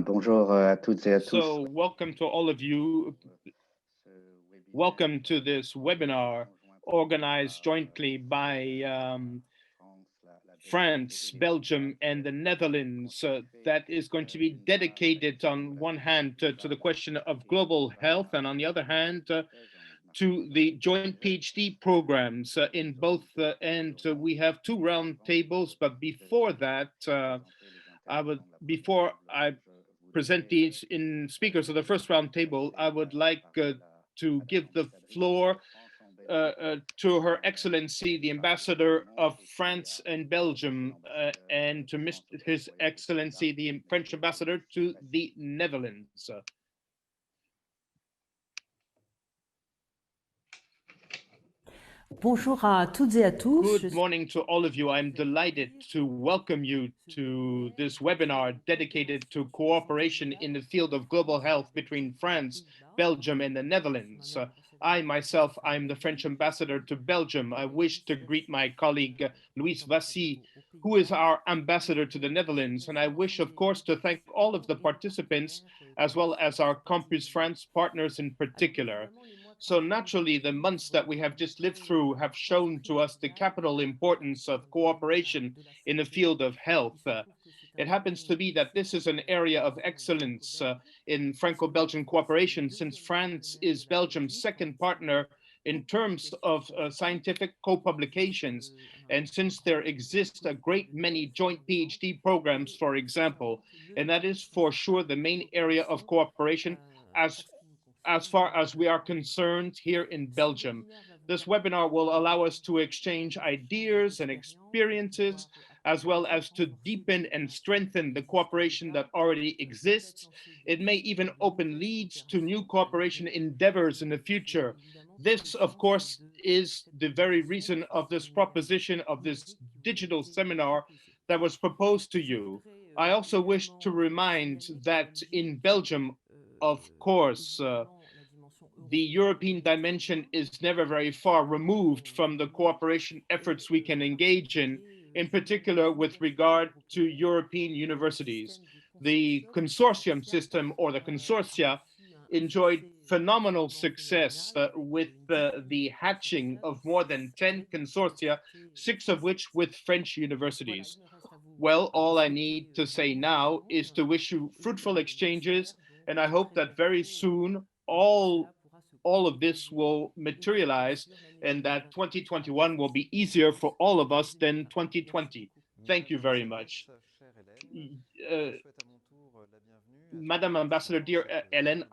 bonjour à toutes et à tous. So, welcome to all of you. Welcome to this webinar organized jointly by France, Belgium, and the Netherlands that is going to be dedicated on one hand to the question of global health and on the other hand to the joint PhD programs in both and we have two round tables, but before that before I present these in speakers of the first round table, I would like to give the floor to Her Excellency, the Ambassador of France and Belgium, and to His Excellency, the French Ambassador to the Netherlands. Bonjour à toutes et à tous. Good morning to all of you. I'm delighted to welcome you to this webinar dedicated to cooperation in the field of global health between France, Belgium, and the Netherlands. I myself, I'm the French ambassador to Belgium. I wish to greet my colleague Louis Vassy, who is our ambassador to the Netherlands. And I wish, of course, to thank all of the participants, as well as our Campus France partners in particular. So naturally, the months that we have just lived through have shown to us the capital importance of cooperation in the field of health. It happens to be that this is an area of excellence in Franco-Belgian cooperation, since France is Belgium's second partner in terms of scientific co-publications. And since there exist a great many joint PhD programs, for example, and that is for sure the main area of cooperation as far as we are concerned here in Belgium. This webinar will allow us to exchange ideas and experiences, as well as to deepen and strengthen the cooperation that already exists. It may even open leads to new cooperation endeavors in the future. This, of course, is the very reason of this proposition of this digital seminar that was proposed to you. I also wish to remind that in Belgium, of course, the European dimension is never very far removed from the cooperation efforts we can engage in particular with regard to European universities. The consortium system, or the consortia, enjoyed phenomenal success with the hatching of more than 10 consortia, 6 of which with French universities. Well, all I need to say now is to wish you fruitful exchanges, and I hope that very soon all of this will materialize and that 2021 will be easier for all of us than 2020. Thank you very much. Madam Ambassador, dear Helen,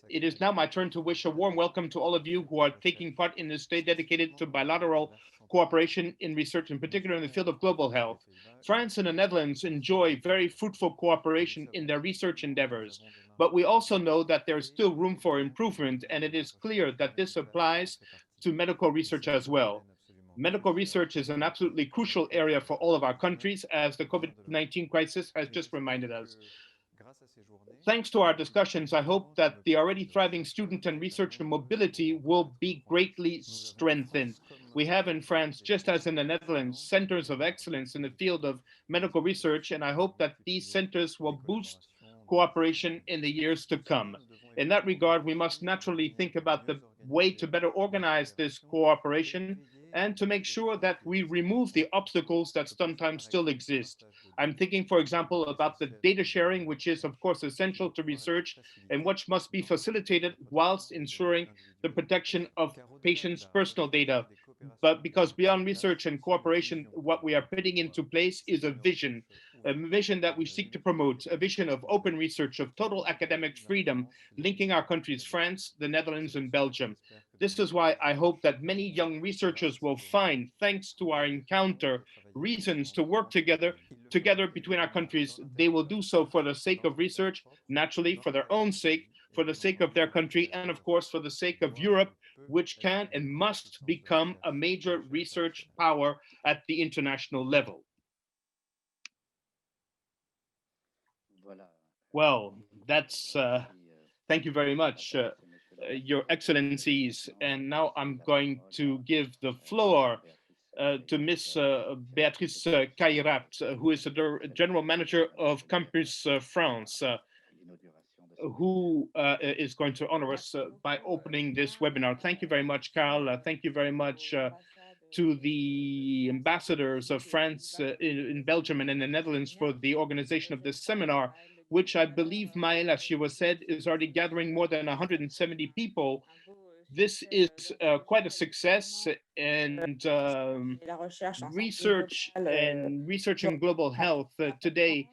it is now my turn to wish a warm welcome to all of you who are taking part in this day dedicated to bilateral cooperation in research, in particular in the field of global health. France and the Netherlands enjoy very fruitful cooperation in their research endeavors, but we also know that there is still room for improvement, and it is clear that this applies to medical research as well. Medical research is an absolutely crucial area for all of our countries, as the COVID-19 crisis has just reminded us. Thanks to our discussions, I hope that the already thriving student and researcher mobility will be greatly strengthened. We have in France, just as in the Netherlands, centers of excellence in the field of medical research, and I hope that these centers will boost cooperation in the years to come. In that regard, we must naturally think about the way to better organize this cooperation and to make sure that we remove the obstacles that sometimes still exist. I'm thinking, for example, about the data sharing, which is, of course, essential to research and which must be facilitated whilst ensuring the protection of patients' personal data. But because beyond research and cooperation, what we are putting into place is a vision that we seek to promote, a vision of open research, of total academic freedom, linking our countries, France, the Netherlands, and Belgium. This is why I hope that many young researchers will find, thanks to our encounter, reasons to work together between our countries. They will do so for the sake of research, naturally for their own sake, for the sake of their country, and of course for the sake of Europe, which can and must become a major research power at the international level. Well, thank you very much, Your Excellencies. And now I'm going to give the floor to Ms. Béatrice Cairat, who is the General Manager of Campus France. who is going to honor us by opening this webinar. Thank you very much, Carl. Thank you very much to the ambassadors of France in Belgium and in the Netherlands for the organization of this seminar, which I believe, Maëlle, as you was said, is already gathering more than 170 people. This is quite a success, and research in global health today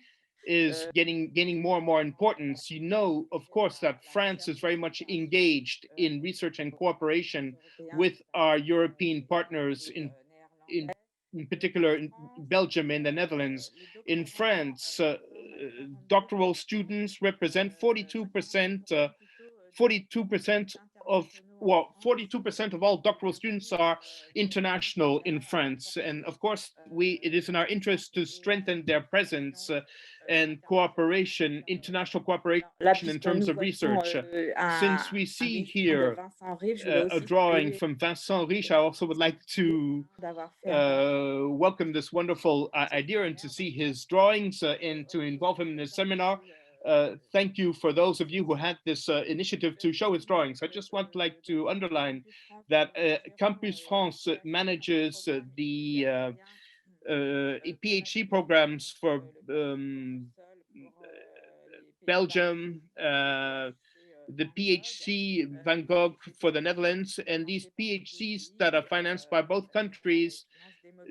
is gaining more and more importance. You know, of course, that France is very much engaged in research and cooperation with our European partners, in, in particular in Belgium and the Netherlands. In France, doctoral students represent 42%, 42% of 42% of all doctoral students are international in France, and of course, it is in our interest to strengthen their presence and cooperation, international cooperation in terms of research. Since we see here a drawing from Vincent Riche, I also would like to welcome this wonderful idea and to see his drawings and to involve him in this seminar. Thank you for those of you who had this initiative to show his drawings. I just want like to underline that Campus France manages the PhD programs for Belgium, the PhD Van Gogh for the Netherlands, and these PhDs that are financed by both countries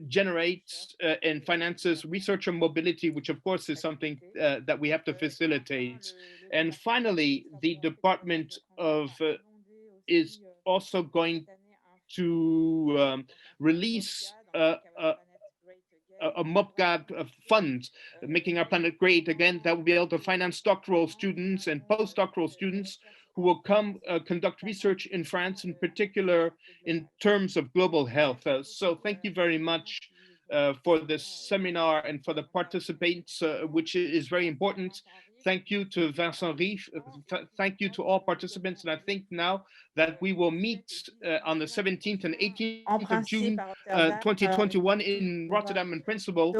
generates and finances researcher mobility, which of course is something that we have to facilitate. And finally, the department of is also going to release a MOPGAD fund, making our planet great again, that will be able to finance doctoral students and postdoctoral students who will come conduct research in France, in particular in terms of global health. So thank you very much for this seminar and for the participants, which is very important. Thank you to Vincent Riche. Thank you to all participants. And I think now that we will meet on the 17th and 18th of June 2021 in Rotterdam in principle.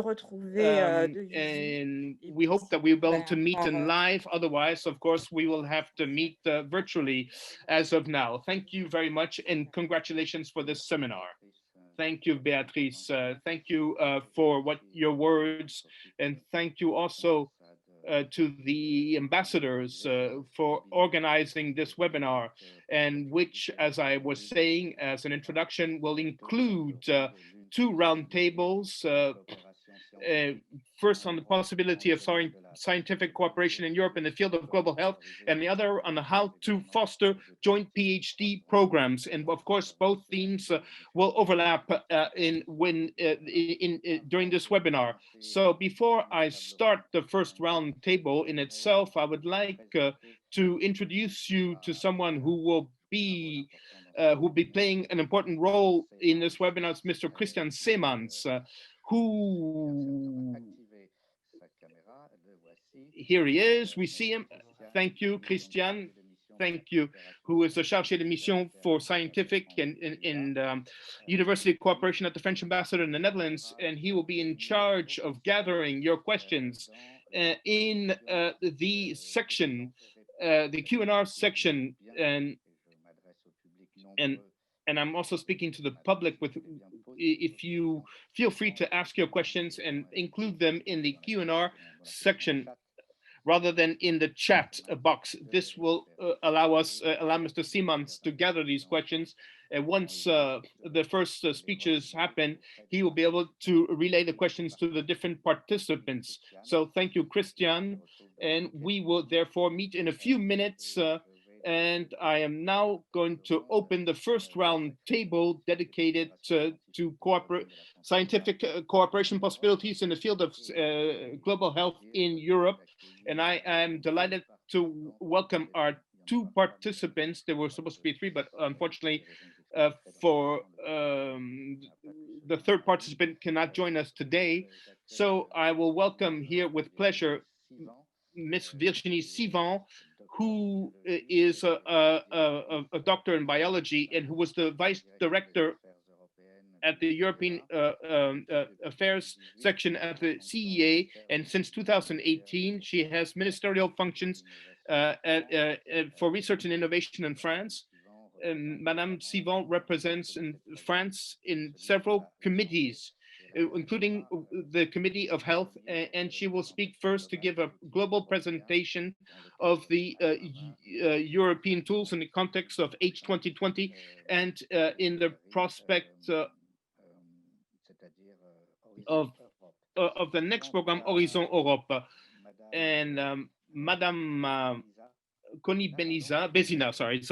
And we hope that we'll be able to meet in live. Otherwise, of course, we will have to meet virtually as of now. Thank you very much and congratulations for this seminar. Thank you, Beatrice. Thank you for your words, and thank you also to the ambassadors for organizing this webinar, and which, as I was saying as an introduction, will include two roundtables. First on the possibility of scientific cooperation in Europe in the field of global health, and the other on how to foster joint PhD programs. And of course, both themes will overlap during this webinar. So before I start the first round table in itself, I would like to introduce you to someone who will be playing an important role in this webinar. It's Mr. Christian Seemans, who, here he is, we see him. Thank you, Christian. Thank you, who is the chargé de mission for scientific and university cooperation at the French ambassador in the Netherlands, and he will be in charge of gathering your questions in the section, the Q&R section, and I'm also speaking to the public with, if you feel free to ask your questions and include them in the Q&R section rather than in the chat box. This will allow Mr. Seemans to gather these questions. And once the first speeches happen, he will be able to relay the questions to the different participants. So thank you, Christian. And we will therefore meet in a few minutes. And I am now going to open the first round table dedicated to scientific cooperation possibilities in the field of global health in Europe. And I am delighted to welcome our two participants. There were supposed to be three, but unfortunately for the third participant cannot join us today. So I will welcome here with pleasure Miss Virginie Sivan, who is a doctor in biology and who was the vice director at the European Affairs section at the CEA. And since 2018, she has ministerial functions for research and innovation in France. Madame Sivon represents in France in several committees, including the Committee of Health, and she will speak first to give a global presentation of the European tools in the context of H2020 and in the prospect of of the next program, Horizon Europe. And Madame Connie Bezina, sorry,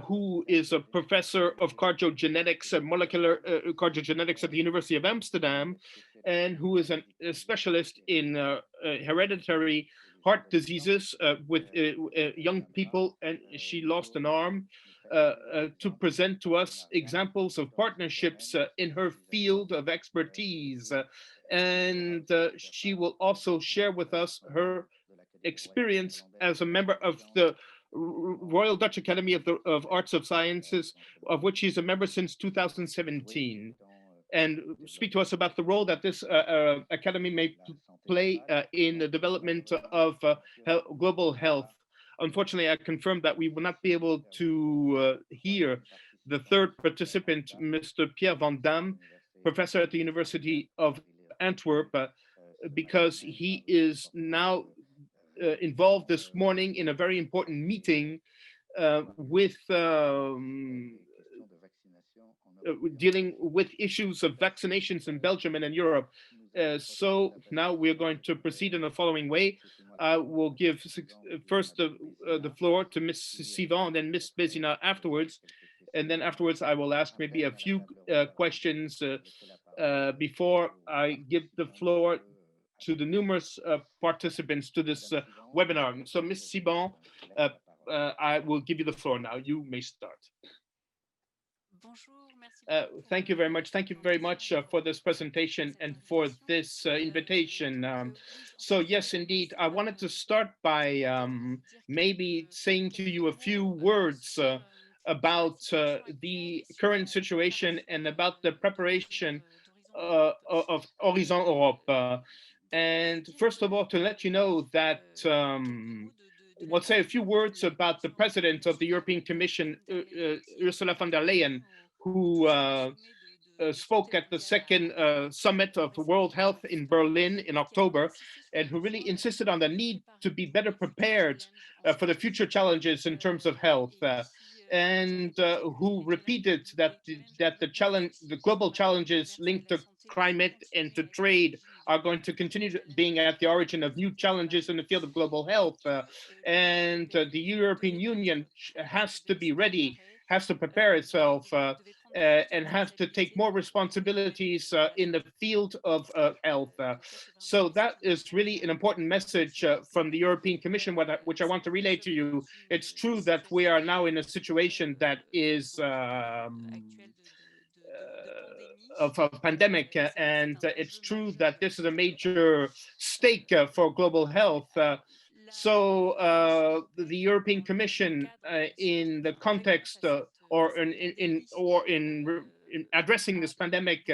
who is a professor of cardiogenetics and molecular cardiogenetics at the University of Amsterdam, and who is a specialist in hereditary heart diseases with young people, and she lost an arm. To present to us examples of partnerships in her field of expertise. And she will also share with us her experience as a member of the Royal Dutch Academy of Arts of Sciences, of which she's a member since 2017, and speak to us about the role that this academy may play in the development of global health. Unfortunately, I confirmed that we will not be able to hear the third participant, Mr. Pierre Van Damme, professor at the University of Antwerp, because he is now involved this morning in a very important meeting with dealing with issues of vaccinations in Belgium and in Europe. So now we're going to proceed in the following way. I will give first the floor to Ms. Sivan and then Ms. Bezina afterwards. And then afterwards, I will ask maybe a few questions before I give the floor to the numerous participants to this webinar. So Ms. Siban, I will give you the floor now. You may start. Thank you very much. Thank you very much for this presentation and for this invitation. So yes, indeed, I wanted to start by maybe saying to you a few words about the current situation and about the preparation of Horizon Europe. And first of all, to let you know that we'll say a few words about the president of the European Commission, Ursula von der Leyen, who spoke at the second summit of World Health in Berlin in October, and who really insisted on the need to be better prepared for the future challenges in terms of health, and who repeated that the global challenges linked to climate and to trade are going to continue being at the origin of new challenges in the field of global health, and the European Union has to be ready, has to prepare itself, and have to take more responsibilities in the field of health. So that is really an important message from the European Commission, which I want to relay to you. It's true that we are now in a situation that is of a pandemic, and it's true that this is a major stake for global health. So the European Commission, in the context or in addressing this pandemic,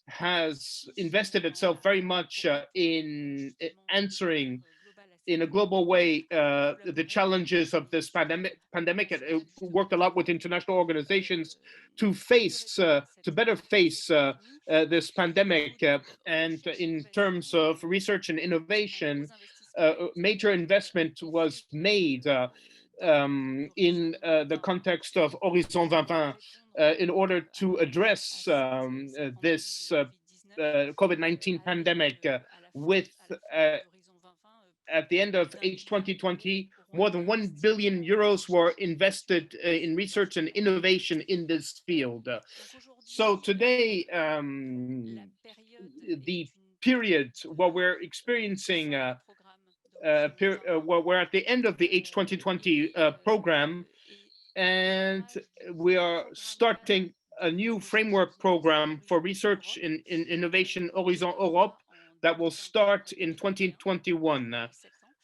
has invested itself very much in answering in a global way the challenges of this pandemic. It worked a lot with international organizations to better face this pandemic. And in terms of research and innovation, major investment was made in the context of Horizon 2020 in order to address this COVID-19 pandemic with at the end of H2020, more than 1 billion euros were invested in research and innovation in this field. So today, the period where we're experiencing, we're at the end of the H2020 program, and we are starting a new framework program for research in innovation, Horizon Europe, that will start in 2021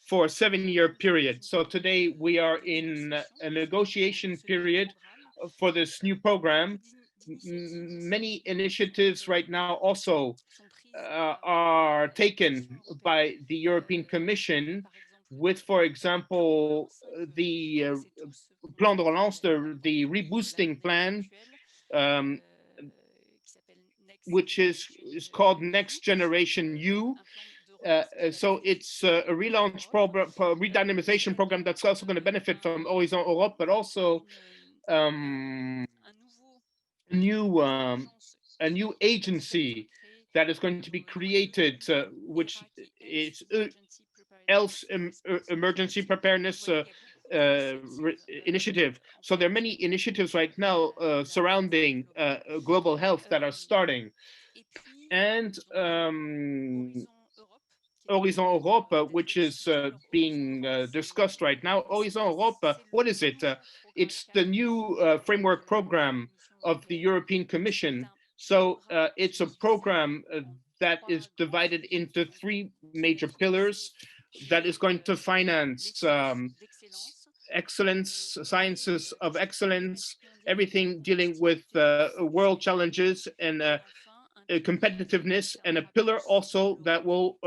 for a 7-year period. So today we are in a negotiation period for this new program. Many initiatives right now also are taken by the European Commission. with, for example, the plan de relance, the reboosting plan, um, which is called Next Generation U. So it's a relaunch program, redynamization program that's also going to benefit from Horizon Europe, but also new a new agency that is going to be created, which is else emergency preparedness initiative. So there are many initiatives right now surrounding global health that are starting. And Horizon Europe, which is being discussed right now. Horizon Europe, what is it? It's the new framework program of the European Commission. So it's a program that is divided into three major pillars that is going to finance excellence, sciences of excellence, everything dealing with world challenges and competitiveness, and a pillar also that will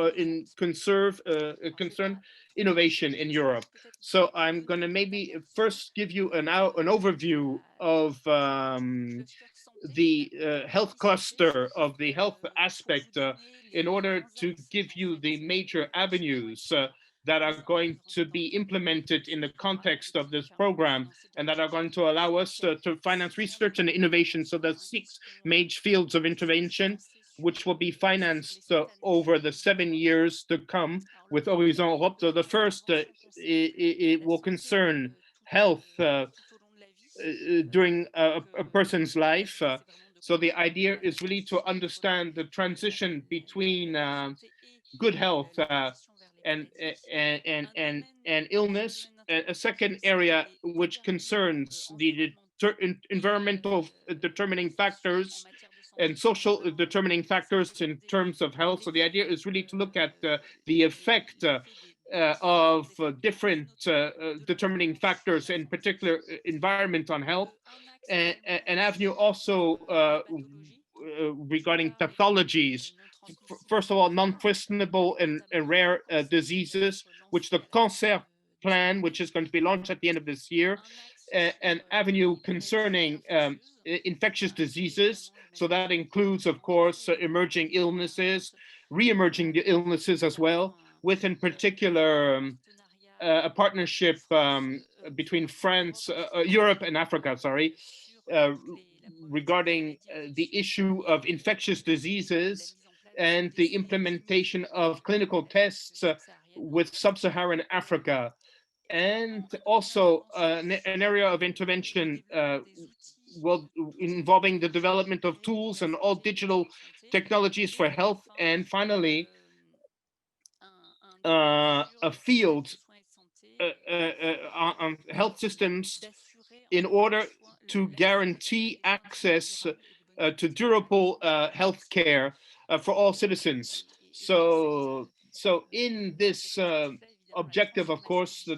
concern innovation in Europe. So I'm going to maybe first give you an overview of the health cluster, of the health aspect, in order to give you the major avenues that are going to be implemented in the context of this program and that are going to allow us to finance research and innovation. So there's 6 major fields of intervention, which will be financed over the 7 years to come with Horizon Europe. So the first, it will concern health during a person's life. So the idea is really to understand the transition between good health and illness. A second area which concerns the environmental determining factors and social determining factors in terms of health. So the idea is really to look at the effect of different determining factors, in particular environment on health. An avenue also regarding pathologies. First of all, non-questionable and rare diseases, which the cancer plan, which is going to be launched at the end of this year, an avenue concerning infectious diseases. So that includes, of course, emerging illnesses, re-emerging illnesses as well, with in particular a partnership between France, Europe and Africa, sorry, regarding the issue of infectious diseases and the implementation of clinical tests with sub-Saharan Africa. And also an area of intervention involving the development of tools and all digital technologies for health. And finally, a field on health systems in order to guarantee access to durable health care for all citizens. So in this objective, of course, the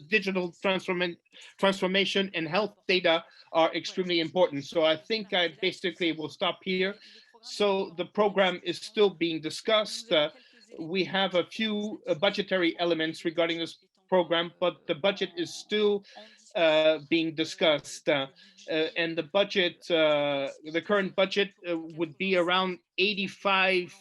digital transformation and health data are extremely important. So I think I basically will stop here. So the program is still being discussed. We have a few budgetary elements regarding this program, but the budget is still being discussed. And the budget, the current budget would be around 85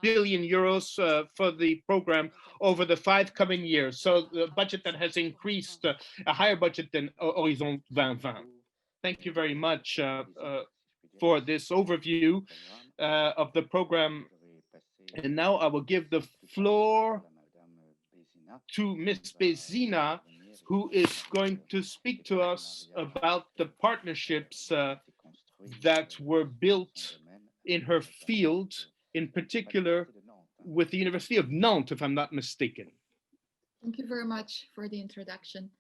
billion euros for the program over the 5 coming years. So the budget that has increased, a higher budget than Horizon 2020. Thank you very much for this overview of the program. And now I will give the floor to Ms. Bezina, who is going to speak to us about the partnerships that were built in her field, in particular with the University of Nantes, if I'm not mistaken. Thank you very much for the introduction.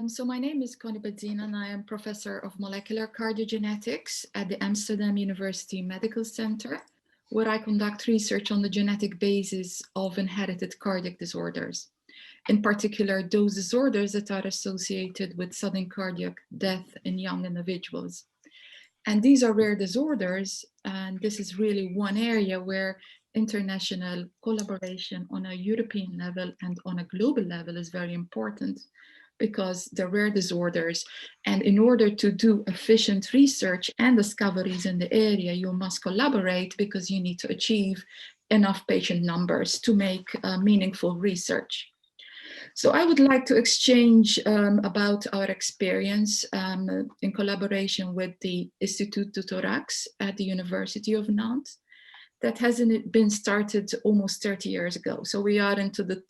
So my name is Connie Bezina, and I am professor of molecular cardiogenetics at the Amsterdam University Medical Center, where I conduct research on the genetic basis of inherited cardiac disorders. In particular, those disorders that are associated with sudden cardiac death in young individuals. And these are rare disorders, and this is really one area where international collaboration on a European level and on a global level is very important, because they're rare disorders. And in order to do efficient research and discoveries in the area, you must collaborate, because you need to achieve enough patient numbers to make meaningful research. So I would like to exchange about our experience in collaboration with the Institut Doctoral at the University of Nantes. That hasn't been started almost 30 years ago. So we are into the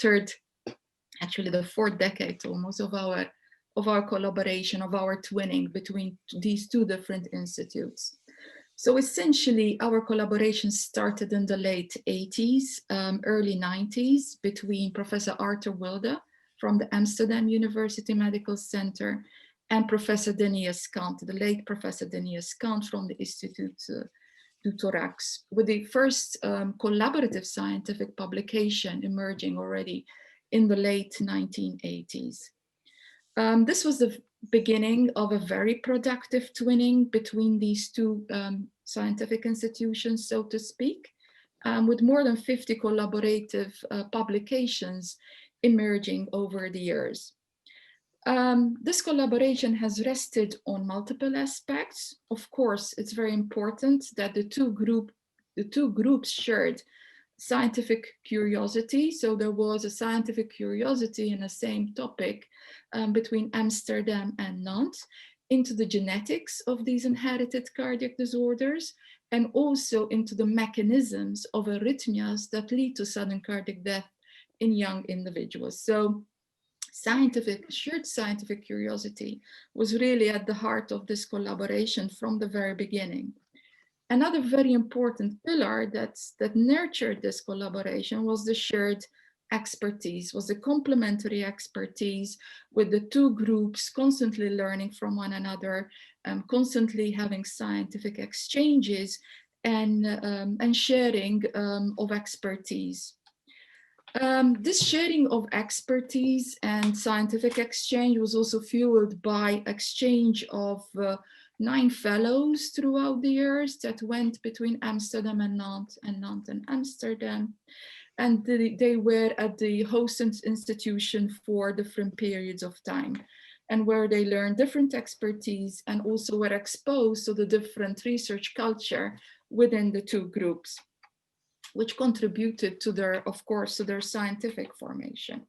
actually the fourth decade almost of our collaboration, of our twinning between these two different institutes. So essentially, our collaboration started in the late 80s, early 90s, between Professor Arthur Wilde from the Amsterdam University Medical Center and Professor Denis Kant, the late Professor Denis Kant from the Institut du Thorax, with the first collaborative scientific publication emerging already in the late 1980s. This was the beginning of a very productive twinning between these two scientific institutions, so to speak, with more than 50 collaborative publications emerging over the years. This collaboration has rested on multiple aspects. Of course, it's very important that the two groups shared scientific curiosity. So there was a scientific curiosity in the same topic between Amsterdam and Nantes into the genetics of these inherited cardiac disorders, and also into the mechanisms of arrhythmias that lead to sudden cardiac death in young individuals. So shared scientific curiosity was really at the heart of this collaboration from the very beginning. Another very important pillar that nurtured this collaboration was the shared expertise, was the complementary expertise, with the two groups constantly learning from one another, constantly having scientific exchanges and sharing of expertise. This sharing of expertise and scientific exchange was also fueled by exchange of 9 fellows throughout the years that went between Amsterdam and Nantes and Amsterdam. And they were at the host institution for different periods of time, and where they learned different expertise and also were exposed to the different research culture within the two groups, which contributed to their, of course, to their scientific formation.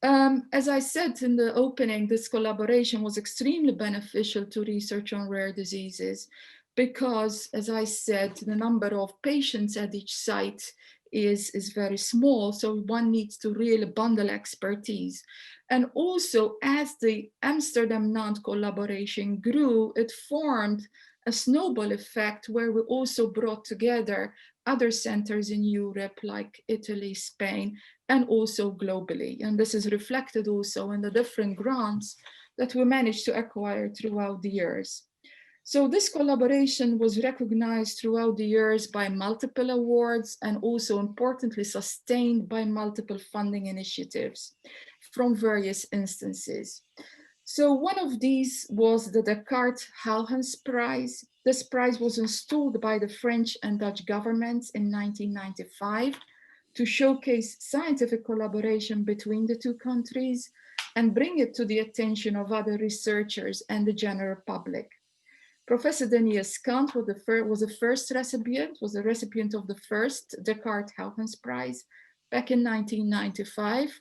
As I said in the opening, this collaboration was extremely beneficial to research on rare diseases, because, as I said, the number of patients at each site is very small. So one needs to really bundle expertise. And also, as the Amsterdam-Nantes collaboration grew, it formed a snowball effect where we also brought together other centers in Europe, like Italy, Spain, and also globally. And this is reflected also in the different grants that we managed to acquire throughout the years. So this collaboration was recognized throughout the years by multiple awards, and also importantly sustained by multiple funding initiatives from various instances. So one of these was the Descartes Helens Prize. This prize was installed by the French and Dutch governments in 1995 to showcase scientific collaboration between the two countries and bring it to the attention of other researchers and the general public. Professor Denis Kant was the recipient of the first Descartes Helens Prize back in 1995.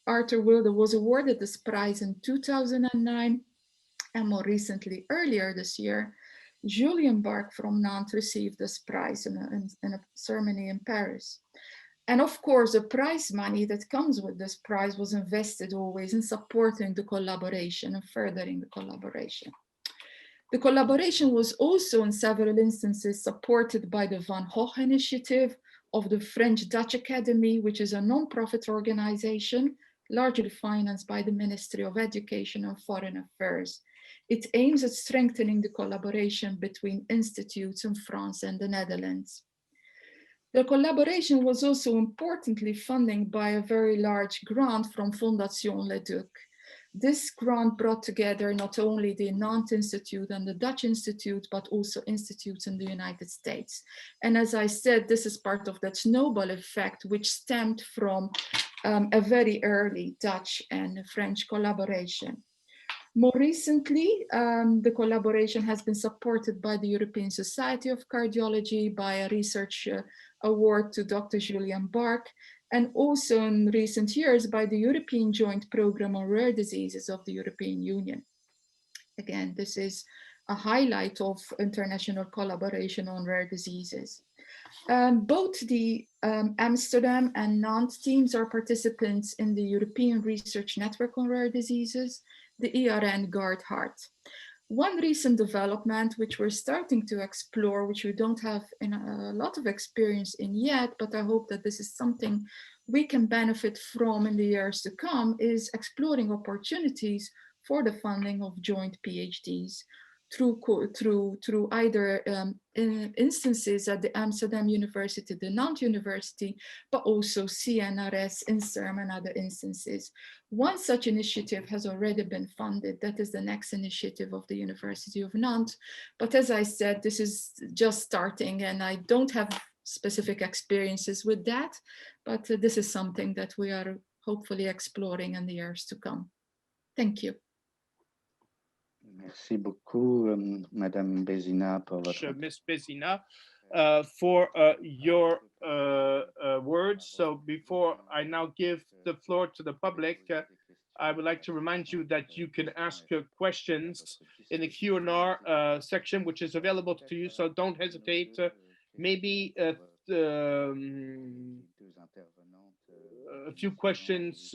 Arthur Wilde was awarded this prize in 2009, and more recently, earlier this year, Julien Barque from Nantes received this prize in a ceremony in Paris. And of course, the prize money that comes with this prize was invested always in supporting the collaboration and furthering the collaboration. The collaboration was also in several instances supported by the Van Gogh Initiative of the French-Dutch Academy, which is a non-profit organization largely financed by the Ministry of Education and Foreign Affairs. It aims at strengthening the collaboration between institutes in France and the Netherlands. The collaboration was also importantly funded by a very large grant from Fondation Le Duc. this grant brought together not only the Nantes Institute and the Dutch Institute, but also institutes in the United States. And as I said, this is part of that snowball effect, which stemmed from a very early Dutch and French collaboration. More recently, the collaboration has been supported by the European Society of Cardiology, by a research award to Dr. Julian Bark, and also in recent years by the European Joint Programme on Rare Diseases of the European Union. Again, this is a highlight of international collaboration on rare diseases. Both the Amsterdam and Nantes teams are participants in the European Research Network on Rare Diseases, the ERN Guard Heart. One recent development which we're starting to explore, which we don't have a lot of experience in yet, but I hope that this is something we can benefit from in the years to come, is exploring opportunities for the funding of joint PhDs through either instances at the Amsterdam University, the Nantes University, but also CNRS, INSERM, and other instances. One such initiative has already been funded. That is the next initiative of the University of Nantes. But as I said, this is just starting, and I don't have specific experiences with that, but this is something that we are hopefully exploring in the years to come. Thank you. Merci beaucoup, Madame Bézina, pour votre... Ms. Bézina, for your words. So before I now give the floor to the public, I would like to remind you that you can ask questions in the Q&R section, which is available to you. So don't hesitate. Maybe a few questions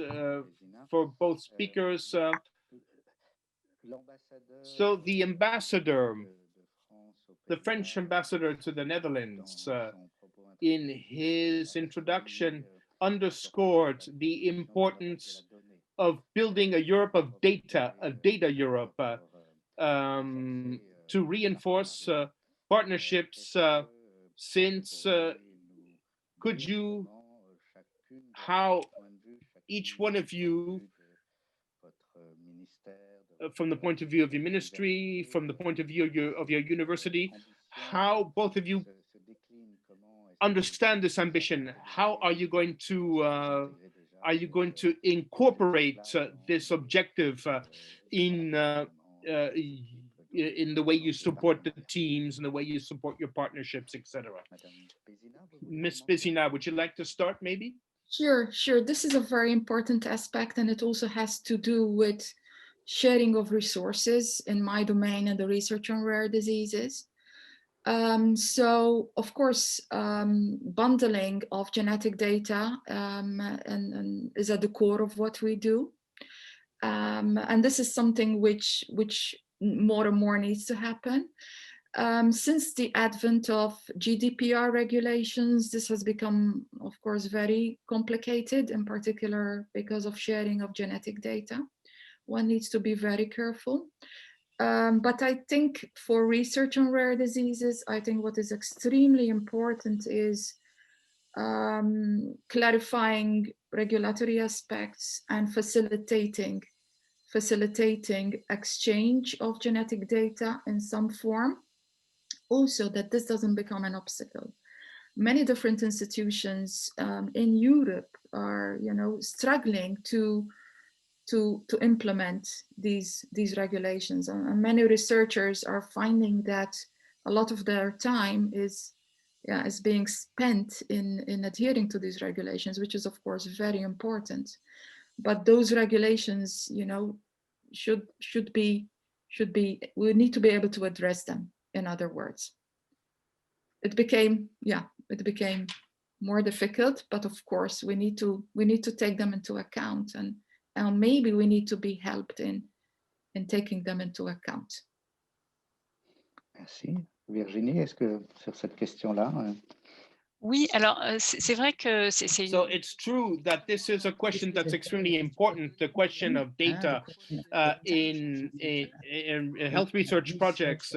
for both speakers. So the ambassador, the French ambassador to the Netherlands, in his introduction underscored the importance of building a Europe of data, a data Europe, to reinforce partnerships. How each one of you, from the point of view of your ministry, from the point of view of your university, how both of you understand this ambition? How are you going to incorporate this objective in the way you support the teams and the way you support your partnerships, etc.? Ms. Bézina, would you like to start, maybe? Sure. This is a very important aspect, and it also has to do with sharing of resources in my domain and the research on rare diseases. So, of course, bundling of genetic data and is at the core of what we do. And this is something which more and more needs to happen. Since the advent of GDPR regulations, this has become, of course, very complicated, in particular because of sharing of genetic data. One needs to be very careful. But I think for research on rare diseases, I think what is extremely important is clarifying regulatory aspects and facilitating exchange of genetic data in some form. Also, that this doesn't become an obstacle. Many different institutions in Europe are, struggling to implement these regulations, and many researchers are finding that a lot of their time is being spent in adhering to these regulations, which is of course very important. But those regulations, should be we need to be able to address them. In other words, it became more difficult, but of course we need to take them into account, and maybe we need to be helped in taking them into account. Merci. Virginie, est-ce que sur cette question-là? Oui, alors c'est vrai que c'est So it's true that this is a question that's extremely important, the question of data in health research projects,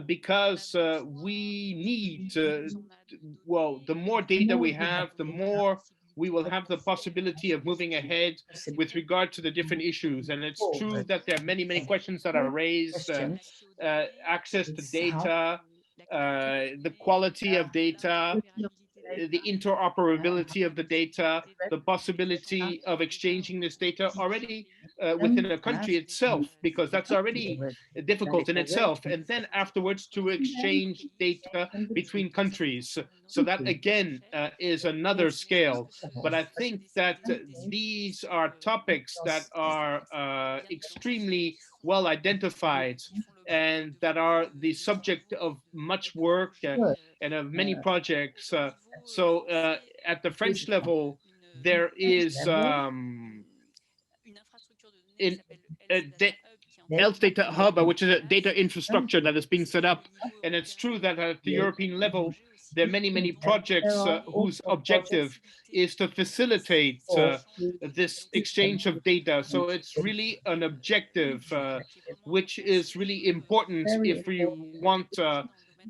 because we need, well, the more data we have, the more we will have the possibility of moving ahead with regard to the different issues. And it's true that there are many, many questions that are raised, access to data, the quality of data, the interoperability of the data, the possibility of exchanging this data already within a country itself, because that's already difficult in itself. And then afterwards to exchange data between countries. So that again is another scale. But I think that these are topics that are extremely well identified and that are the subject of much work and of many projects. So at the French level, there is in health data hub, which is a data infrastructure that is being set up. And it's true that at the European level, there are many, many projects whose objective is to facilitate this exchange of data. So it's really an objective which is really important if we want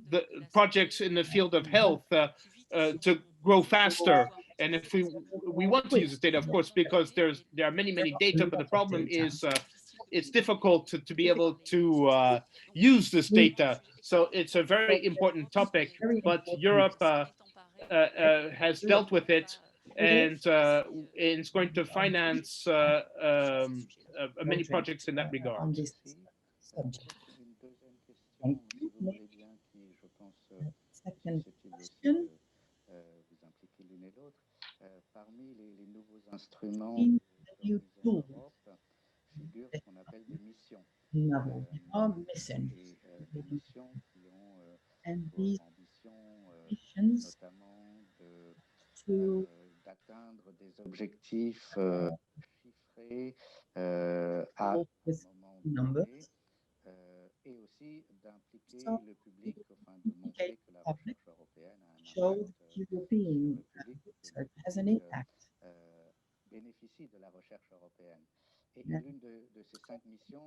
the projects in the field of health to grow faster. And if we want to use this data, of course, because there are many, many data, but the problem is it's difficult to be able to use this data. So it's a very important topic, but Europe has dealt with it, and it's going to finance many projects in that regard. Une deuxième question, si vous voulez bien, qui, je pense, susceptible de vous impliquer l'une et l'autre. Parmi les nouveaux instruments d'Horizon Europe figurent ce qu'on appelle des missions. Et des missions qui ont pour ambition notamment d'atteindre des objectifs chiffrés à un moment donné. Et aussi d'impliquer le public, enfin de montrer que la recherche européenne a un impact sur le public, bénéficie de la recherche européenne. Et l'une de ces 5 missions,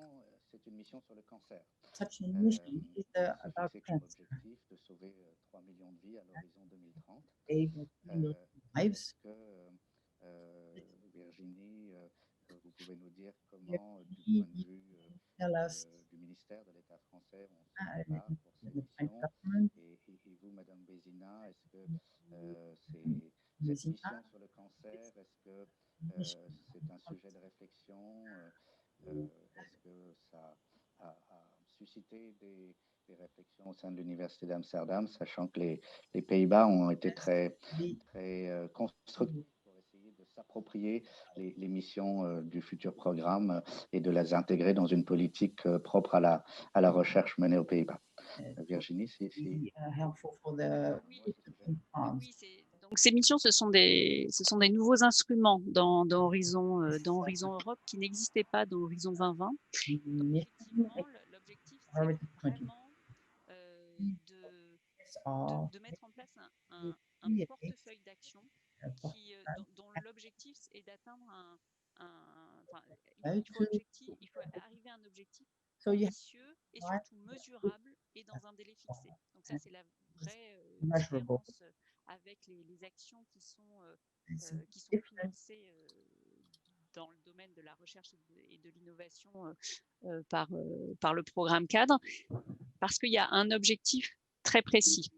c'est une mission sur le cancer. C'est fixé comme objectif de sauver 3 millions de vies à l'horizon 2030. Est-ce que, Virginie, vous pouvez nous dire comment, du point de vue du ministère de l'État français, on se prépare pour cette mission, et vous, Madame Bézina, est-ce que cette mission sur le cancer, est-ce que c'est un sujet de réflexion, est-ce que ça a suscité des réflexions au sein de l'Université d'Amsterdam, sachant que les Pays-Bas ont été très constructifs pour essayer de s'approprier les missions du futur programme et de les intégrer dans une politique propre à la recherche menée aux Pays-Bas. Virginie, donc ces missions, ce sont des nouveaux instruments dans Horizon Europe qui n'existaient pas dans Horizon 2020. Donc, effectivement, l'objectif, c'est vraiment de mettre en place un portefeuille d'action dont l'objectif est d'atteindre il faut arriver à un objectif ambitieux et surtout mesurable et dans un délai fixé. Donc ça, c'est la vraie différence avec les actions qui sont financées dans le domaine de la recherche et de l'innovation par le programme cadre, parce qu'il y a un objectif très précis.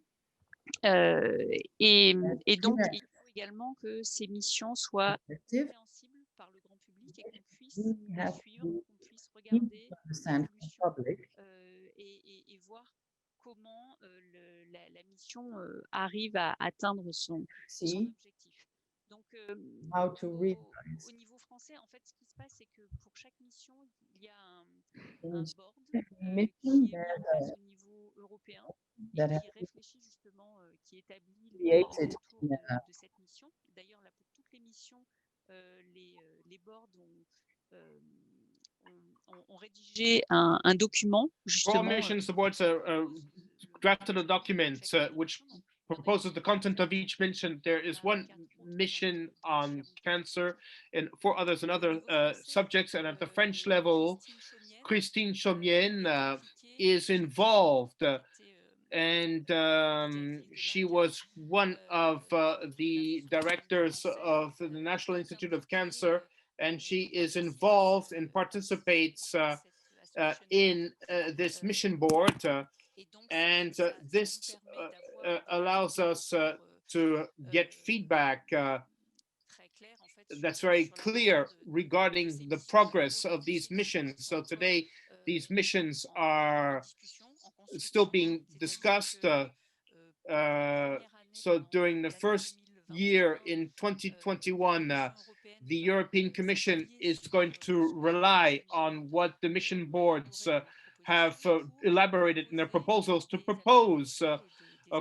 Et donc, il faut également que ces missions soient compréhensibles par le grand public et qu'on puisse les suivre, qu'on puisse regarder l'évolution et voir comment la mission arrive à atteindre son objectif. Donc, au niveau français, en fait, ce qui se passe, c'est que pour chaque mission, il y a un board qui est mis en place au niveau européen et qui réfléchit justement, qui établit les autour de cette mission. D'ailleurs, là, pour toutes les missions, les boards ont rédigé un document, justement. All missions, the boards drafted a document which proposes the content of each mission. There is one mission on cancer and 4 others on other subjects. And at the French level, Christine Chaumienne is involved and she was one of the directors of the National Institute of Cancer, and she is involved and participates in this mission board, and this allows us to get feedback that's very clear regarding the progress of these missions. So today, these missions are still being discussed. So during the first year in 2021, the European Commission is going to rely on what the mission boards have elaborated in their proposals to propose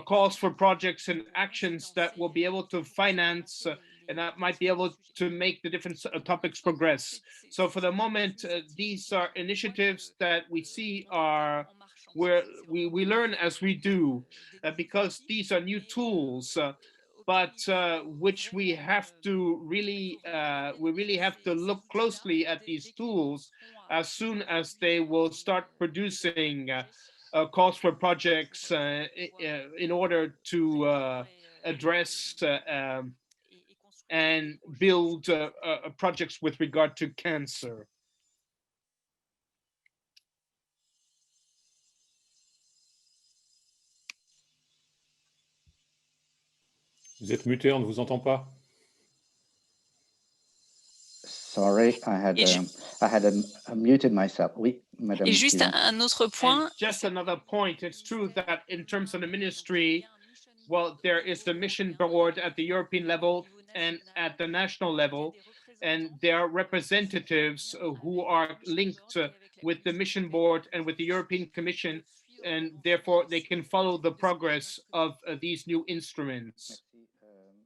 calls for projects and actions that will be able to finance and that might be able to make the different topics progress. So for the moment, these are initiatives that we see are where we learn as we do, because these are new tools, but which we really have to look closely at these tools as soon as they will start producing calls for projects in order to address and build projects with regard to cancer. Vous êtes muté, on ne vous entend pas. Sorry, I had muted myself. Oui, Madame. Et juste un autre point. And just another point. It's true that in terms of the ministry, well, there is the mission board at the European level and at the national level, and there are representatives who are linked with the mission board and with the European Commission, and therefore they can follow the progress of these new instruments.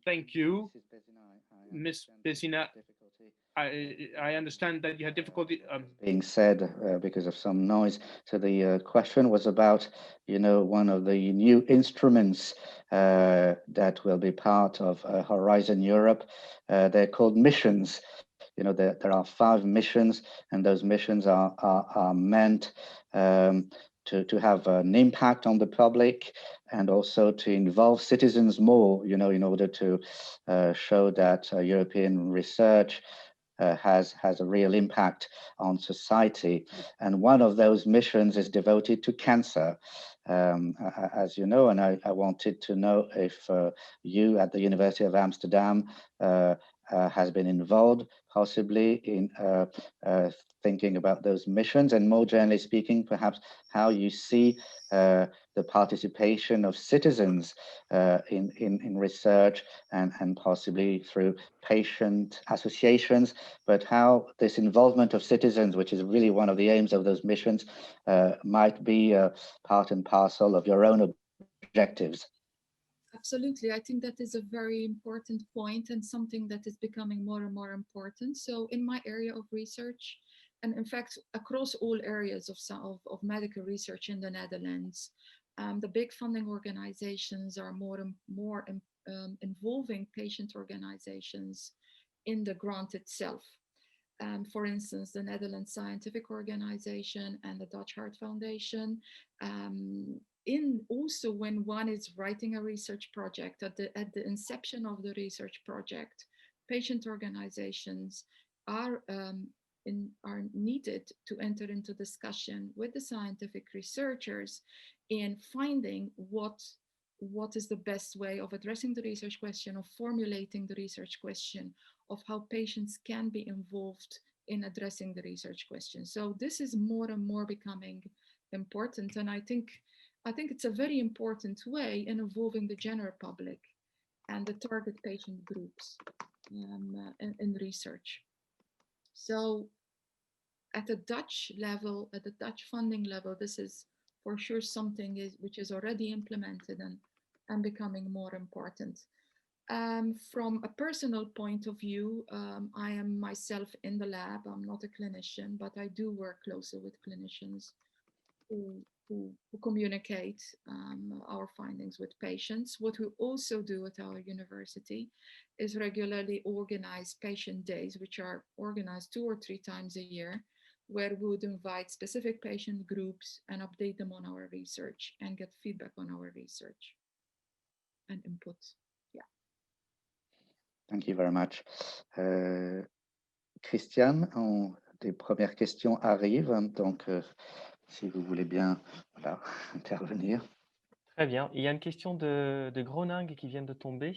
Thank you, Ms. Bézina. I understand that you had difficulty being said because of some noise. So the question was about, one of the new instruments that will be part of Horizon Europe. They're called missions. There are 5 missions, and those missions are meant to have an impact on the public and also to involve citizens more, in order to show that European research has a real impact on society. And one of those missions is devoted to cancer, as you know, and I wanted to know if you at the University of Amsterdam has been involved possibly in thinking about those missions, and more generally speaking, perhaps how you see the participation of citizens in research and possibly through patient associations, but how this involvement of citizens, which is really one of the aims of those missions, might be part and parcel of your own objectives. Absolutely. I think that is a very important point and something that is becoming more and more important. So in my area of research, and in fact, across all areas of medical research in the Netherlands, the big funding organizations are more and more involving patient organizations in the grant itself. For instance, the Netherlands Scientific Organization and the Dutch Heart Foundation. Also when one is writing a research project, at the inception of the research project, patient organizations are needed to enter into discussion with the scientific researchers in finding what is the best way of addressing the research question, of formulating the research question, of how patients can be involved in addressing the research question. So this is more and more becoming important, and I think it's a very important way in involving the general public and the target patient groups in research. So at the Dutch level, at the Dutch funding level, this is for sure something which is already implemented and becoming more important. From a personal point of view, I am myself in the lab. I'm not a clinician, but I do work closely with clinicians who communicate our findings with patients. What we also do at our university is regularly organize patient days, which are organized 2 or 3 times a year, where we would invite specific patient groups and update them on our research and get feedback on our research and input. Yeah. Thank you very much. Christiane, des premières questions arrivent, donc si vous voulez bien voilà, intervenir. Très bien. Il y a une question de Groningue qui vient de tomber.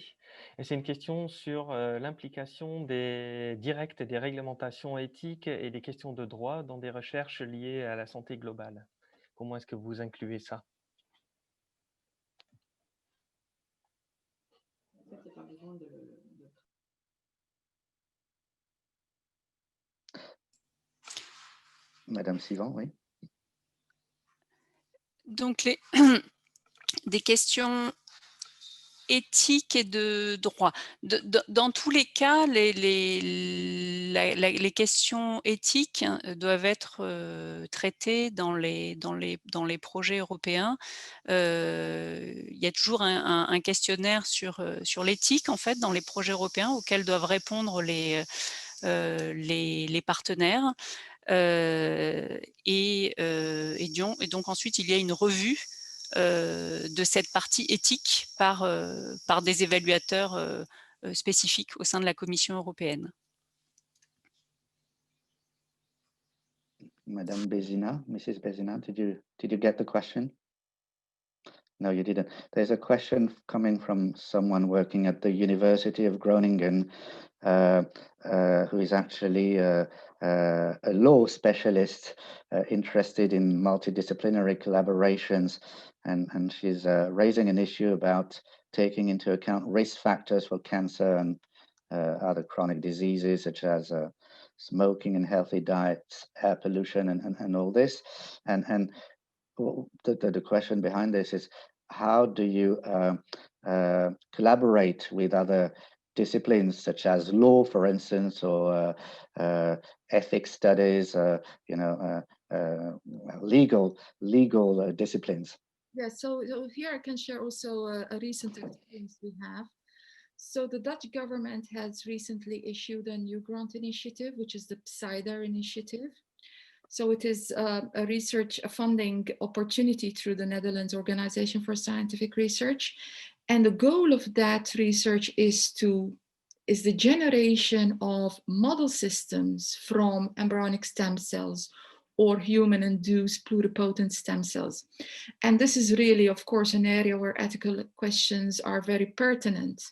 Et c'est une question sur l'implication des directs des réglementations éthiques et des questions de droit dans des recherches liées à la santé globale. Comment est-ce que vous incluez ça? Madame Sivan, oui. Donc, des questions éthiques et de droit. Dans tous les cas, les questions éthiques doivent être traitées dans les projets européens. Il y a toujours un questionnaire sur l'éthique, en fait, dans les projets européens auxquels doivent répondre les partenaires. Et donc ensuite, il y a une revue de cette partie éthique par des évaluateurs spécifiques au sein de la Commission européenne. Madame Bézina, Mrs. Bézina, did you get the question? No, you didn't. There's a question coming from someone working at the University of Groningen, who is actually a law specialist interested in multidisciplinary collaborations, and she's raising an issue about taking into account risk factors for cancer and other chronic diseases such as smoking and healthy diets, air pollution, and all this. And the question behind this is, how do you collaborate with other disciplines such as law, for instance, or ethics studies, legal disciplines? Yeah, so here I can share also a recent experience we have. So the Dutch government has recently issued a new grant initiative, which is the Cider Initiative. So it is a research funding opportunity through the Netherlands Organization for Scientific Research. And the goal of that research is the generation of model systems from embryonic stem cells or human-induced pluripotent stem cells. And this is really, of course, an area where ethical questions are very pertinent.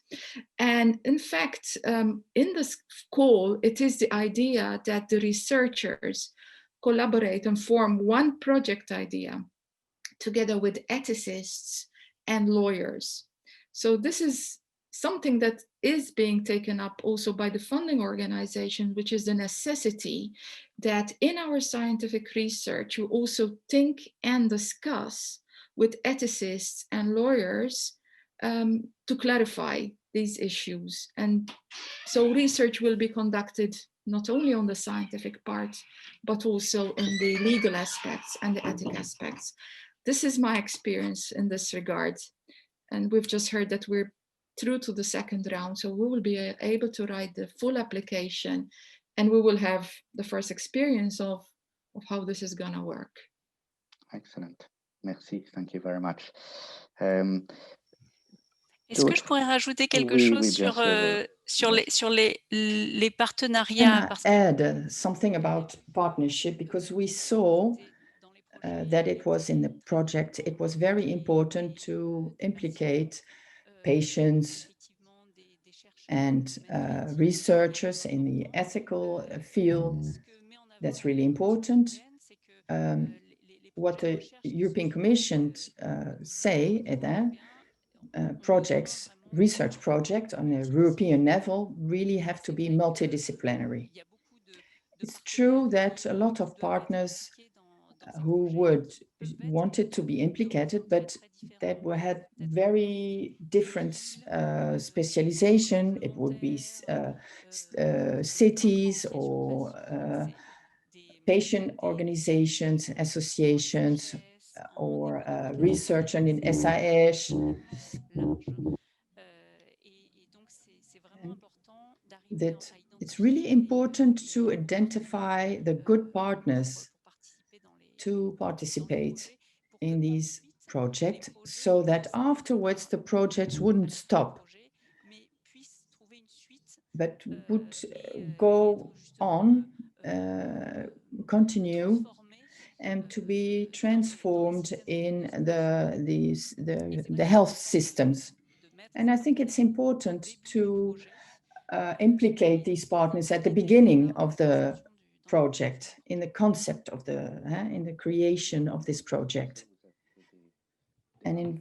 And in fact, in this call, it is the idea that the researchers collaborate and form one project idea together with ethicists and lawyers. So this is something that is being taken up also by the funding organization, which is the necessity that in our scientific research, we also think and discuss with ethicists and lawyers to clarify these issues. And so research will be conducted not only on the scientific part, but also in the legal aspects and the ethical aspects. This is my experience in this regard. And we've just heard that we're through to the second round. So we will be able to write the full application and we will have the first experience of how this is gonna work. Excellent. Merci. Thank you very much. Est-ce que je pourrais rajouter quelque chose sur les partenariats? Add something about partnership, because we saw that it was in the project, it was very important to implicate patients and researchers in the ethical field. That's really important. What the European Commission say at that projects, research project on a European level really have to be multidisciplinary. It's true that a lot of partners who wanted to be implicated, but that had very different specialization. It would be cities or patient organizations, associations, or research and in SIH. That it's really important to identify the good partners to participate in these projects so that afterwards the projects wouldn't stop, but would go on, continue, and to be transformed in the health systems. And I think it's important to implicate these partners at the beginning of the project, in the concept of in the creation of this project. And in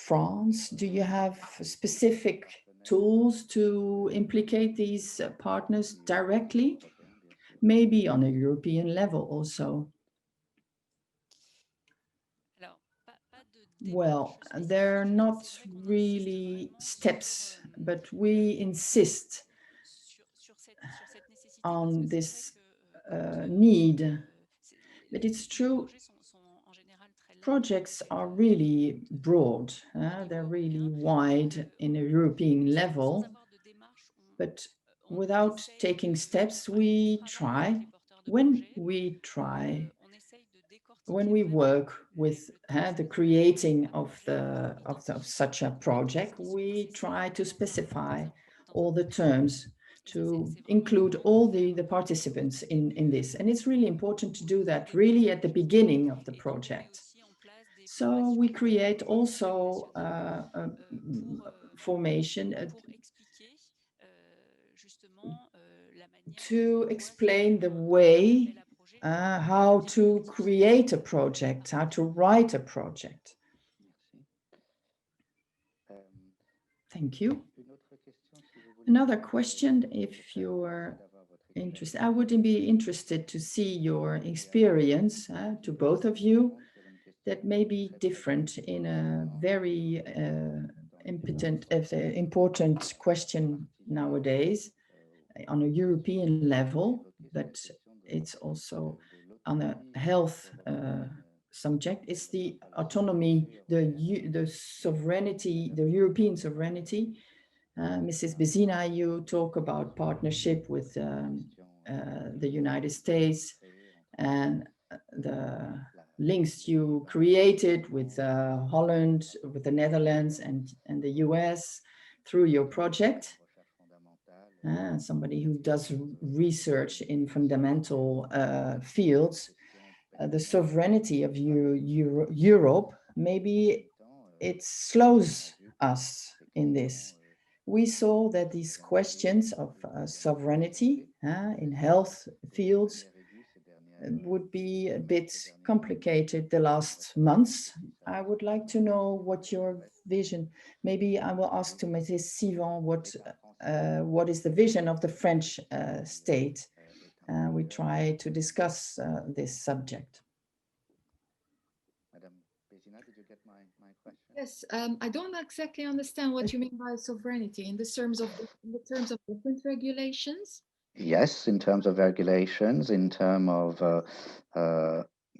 France, do you have specific tools to implicate these partners directly? Maybe on a European level also. Well, they're not really steps, but we insist on this need. But it's true, projects are really broad. They're really wide in a European level. But without taking steps, we try. When we work with the creating of such a project, we try to specify all the terms, to include all the participants in this. And it's really important to do that really at the beginning of the project. So we create also a formation to explain the way how to create a project, how to write a project. Thank you. Another question, if you're interested, I would be interested to see your experience, to both of you, that may be different in a very important question nowadays on a European level, but it's also on a health subject. It's the autonomy, the sovereignty, the European sovereignty. Mrs. Bezina, you talk about partnership with the United States and the links you created with Holland, with the Netherlands and the US through your project. Somebody who does research in fundamental fields, the sovereignty of Europe, maybe it slows us in this. We saw that these questions of sovereignty in health fields would be a bit complicated the last months. I would like to know what your vision, maybe I will ask to Mrs. Sivan what is the vision of the French state. We try to discuss this subject. Madam Bezina, did you get my question? Yes, I don't exactly understand what you mean by sovereignty in the terms of different regulations. Yes, in terms of regulations, in terms of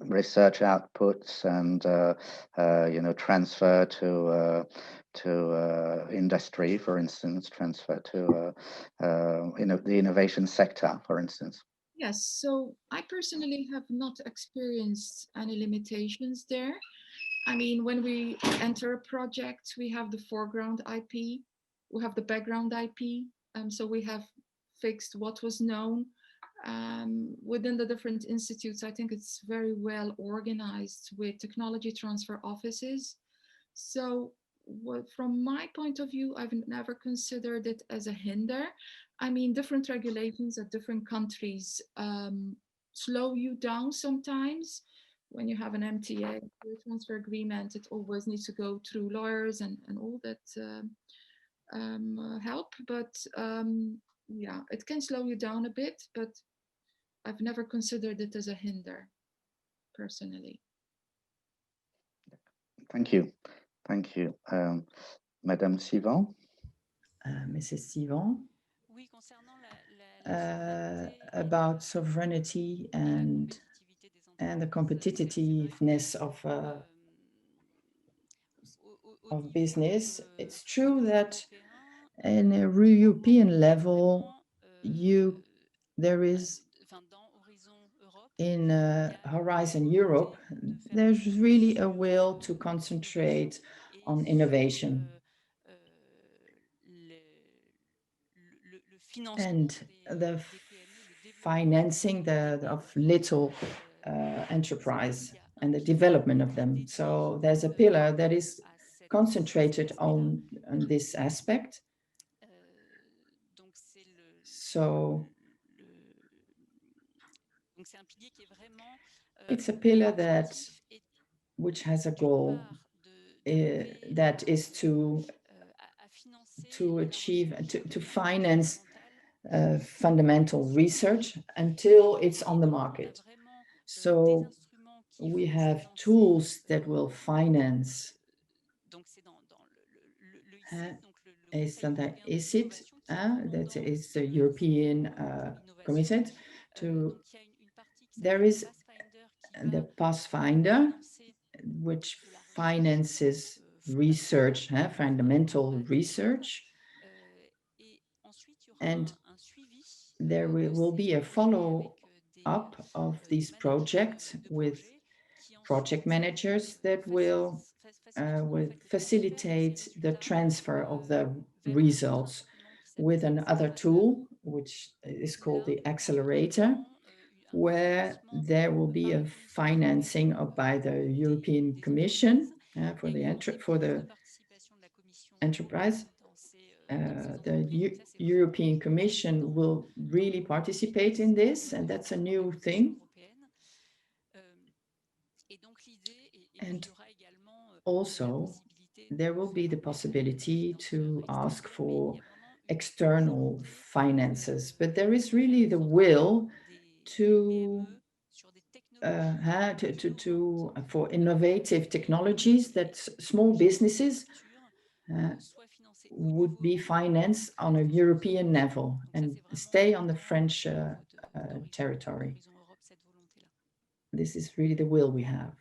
research outputs and transfer to industry, for instance, transfer to the innovation sector, for instance. Yes, so I personally have not experienced any limitations there. I mean, when we enter a project, we have the foreground IP, we have the background IP, so we have fixed what was known. Within the different institutes, I think it's very well organized with technology transfer offices. So from my point of view, I've never considered it as a hinder. I mean, different regulations at different countries slow you down sometimes. When you have an MTA, transfer agreement, it always needs to go through lawyers and all that help. But yeah, it can slow you down a bit, but I've never considered it as a hinder, personally. Thank you. Thank you. Madame Sivan? Mrs. Sivan? About sovereignty and the competitiveness of business. It's true that in a European level, there is in Horizon Europe, there's really a will to concentrate on innovation. And the financing of little enterprise and the development of them. So there's a pillar that is concentrated on this aspect. So it's a pillar which has a goal that is to achieve, to finance fundamental research until it's on the market. So we have tools that will finance ICIT, that is the European Commission. There is the Pathfinder, which finances research, fundamental research. And there will be a follow-up of these projects with project managers that will facilitate the transfer of the results with another tool, which is called the accelerator, where there will be a financing by the European Commission for the enterprise. The European Commission will really participate in this, and that's a new thing. And also, there will be the possibility to ask for external finances, but there is really the will for innovative technologies that small businesses would be financed on a European level and stay on the French territory. This is really the will we have.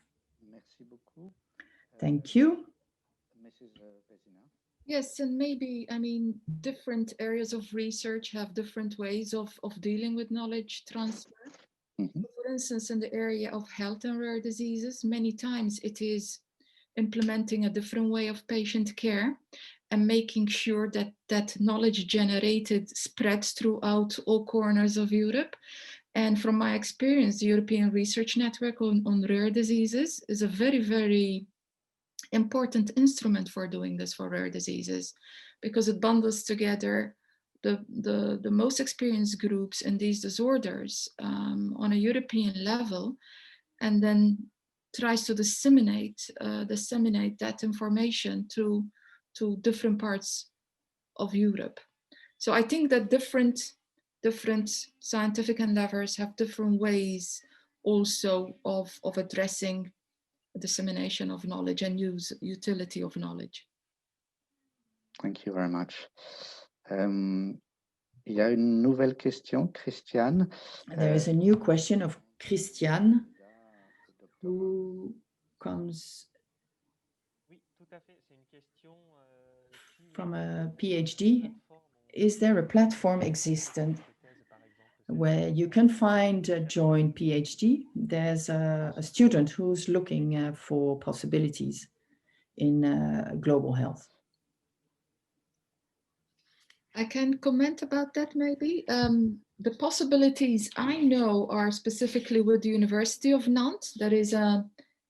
Thank you. Yes, and maybe, I mean, different areas of research have different ways of dealing with knowledge transfer. Mm-hmm. For instance, in the area of health and rare diseases, many times it is implementing a different way of patient care and making sure that that knowledge generated spreads throughout all corners of Europe. And from my experience, the European Research Network on Rare Diseases is a very, very important instrument for doing this for rare diseases, because it bundles together the most experienced groups in these disorders on a European level, and then tries to disseminate that information to different parts of Europe. So I think that different scientific endeavors have different ways also of addressing dissemination of knowledge and utility of knowledge. Thank you very much. Il y a une nouvelle question, Christiane. There is a new question of Christiane, who comes from a PhD. Is there a platform existent where you can find a joint PhD? There's a student who's looking for possibilities in global health. I can comment about that maybe. The possibilities I know are specifically with the University of Nantes. There is a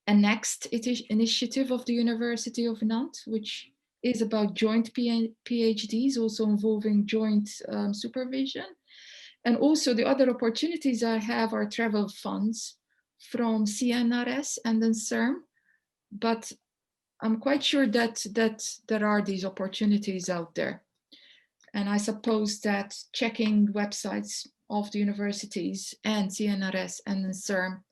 next initiative of the University of Nantes, which is about joint PhDs, also involving joint supervision. And also the other opportunities I have are travel funds from CNRS and then CERM. But I'm quite sure that there are these opportunities out there. And I suppose that checking websites of the universities and CNRS and then CERM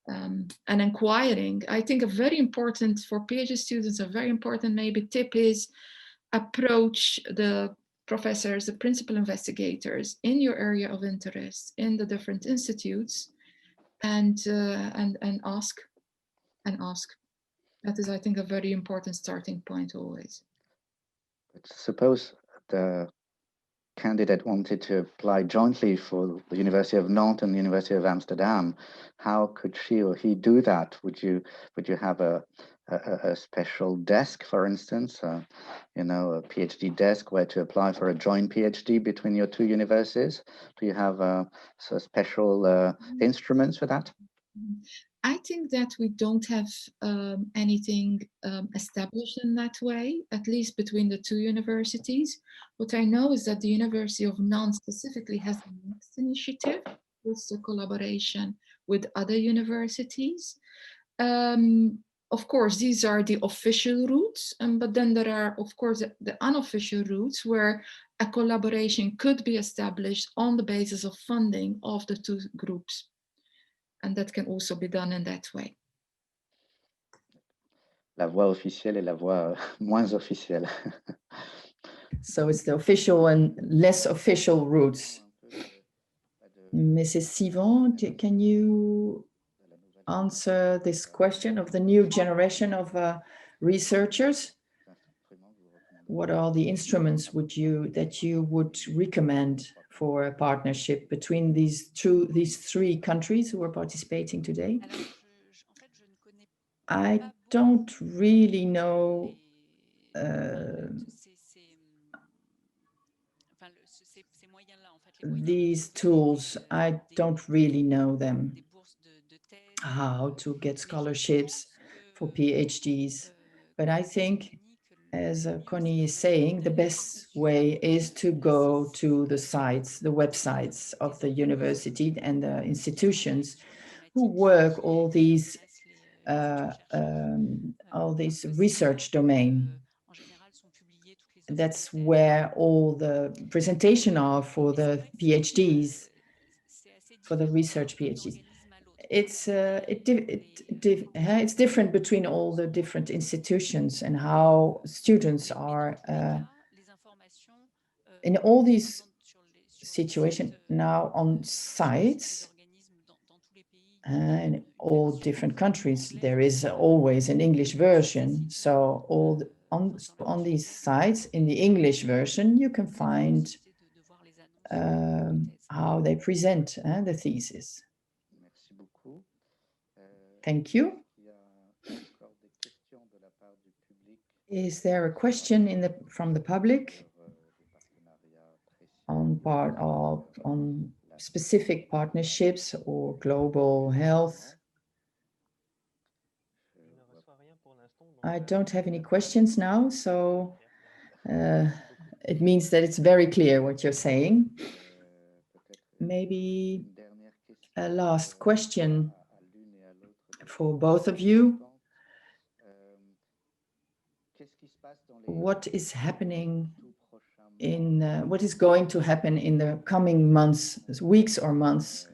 and inquiring, I think a very important for PhD students, a very important maybe tip is approach the professors, the principal investigators in your area of interest in the different institutes, and ask. That is, I think, a very important starting point always. But suppose the candidate wanted to apply jointly for the University of Nantes and the University of Amsterdam, how could she or he do that? Would you have a special desk, for instance, you know, a PhD desk where to apply for a joint PhD between your two universities? Do you have special instruments for that? I think that we don't have anything established in that way, at least between the two universities. What I know is that the University of Nantes specifically has the Next initiative, it's a collaboration with other universities. Of course, these are the official routes, but then there are, of course, the unofficial routes where a collaboration could be established on the basis of funding of the two groups. And that can also be done in that way. La voie officielle et la voie moins officielle. So it's the official and less official routes. Mrs. Sivon, can you answer this question of the new generation of researchers? What are the instruments that you would recommend for a partnership between these three countries who are participating today? I don't really know these tools. I don't really know them. How to get scholarships for PhDs. But I think, as Connie is saying, the best way is to go to the sites, the websites of the university and the institutions who work all these research domain. That's where all the presentation are for the PhDs, for the research PhDs. It's different between all the different institutions and how students are in all these situations now on sites in all different countries. There is always an English version, so on these sites in the English version you can find how they present the thesis. Thank you. Is there a question from the public on specific partnerships or global health? I don't have any questions now, so it means that it's very clear what you're saying. Maybe a last question for both of you. What is happening what is going to happen in the coming months, weeks or months?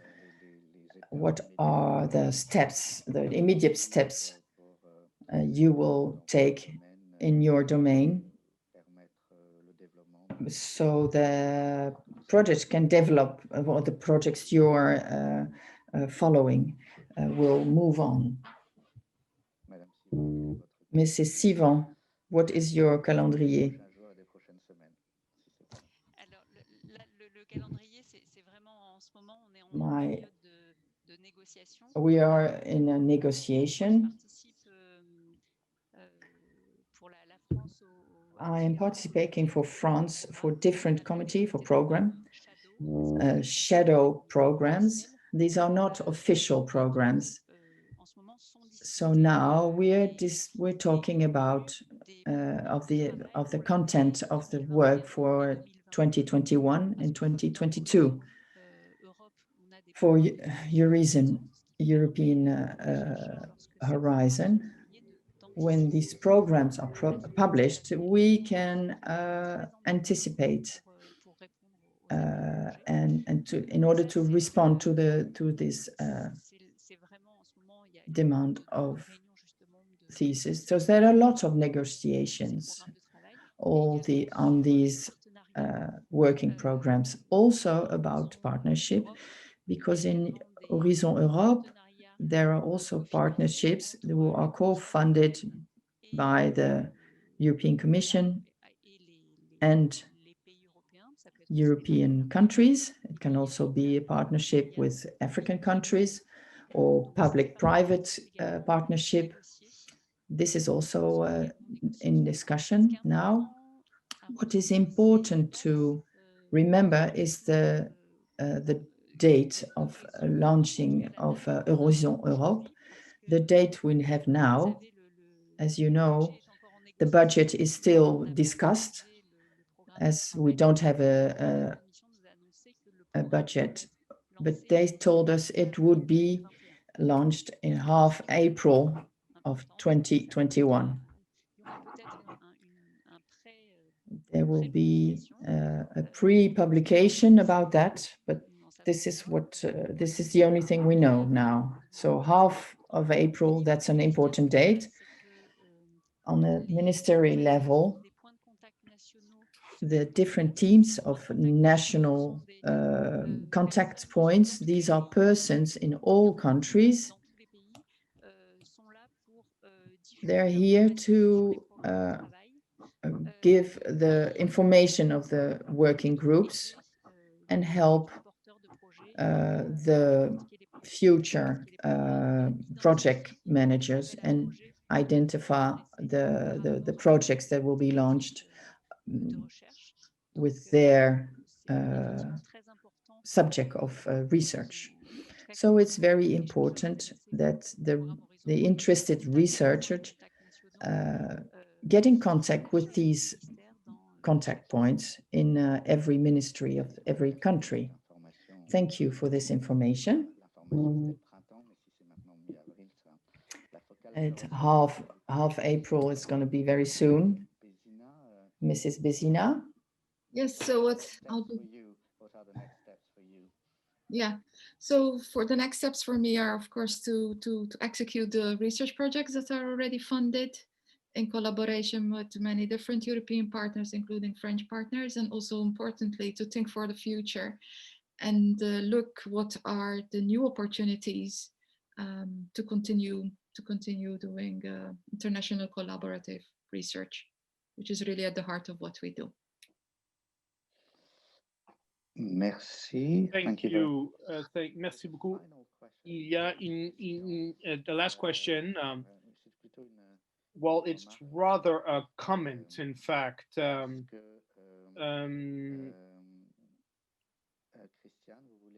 What are the steps, the immediate steps you will take in your domain so the projects can develop, or the projects you're following will move on? Mrs. Sivon, what is your calendrier? We are in a negotiation. I am participating for France for different committee for program, shadow programs. These are not official programs. So now we're talking about of the content of the work for 2021 and 2022 for European Horizon. When these programs are published, we can anticipate in order to respond to this demand of thesis. So there are lots of negotiations on these working programs, also about partnership, because in Horizon Europe, there are also partnerships that are co-funded by the European Commission and European countries. It can also be a partnership with African countries or public-private partnership. This is also in discussion now. What is important to remember is the date of launching of Horizon Europe. The date we have now, as you know, the budget is still discussed, as we don't have a budget, but they told us it would be launched in half April of 2021. There will be a pre-publication about that, but this is the only thing we know now. So half of April, that's an important date. On a ministerial level, the different teams of national contact points, these are persons in all countries. They're here to give the information of the working groups and help the future project managers and identify the projects that will be launched with their subject of research. So it's very important that the interested researchers get in contact with these contact points in every ministry of every country. Thank you for this information. At half April is going to be very soon. Mrs. Bézina? Yes, so what I'll do. What are the next steps for you? Yeah, so for the next steps for me are, of course, to execute the research projects that are already funded in collaboration with many different European partners, including French partners, and also importantly, to think for the future and look what are the new opportunities to continue doing international collaborative research, which is really at the heart of what we do. Merci. Thank you. Merci beaucoup. Il y a the last question. Well, it's rather a comment, in fact.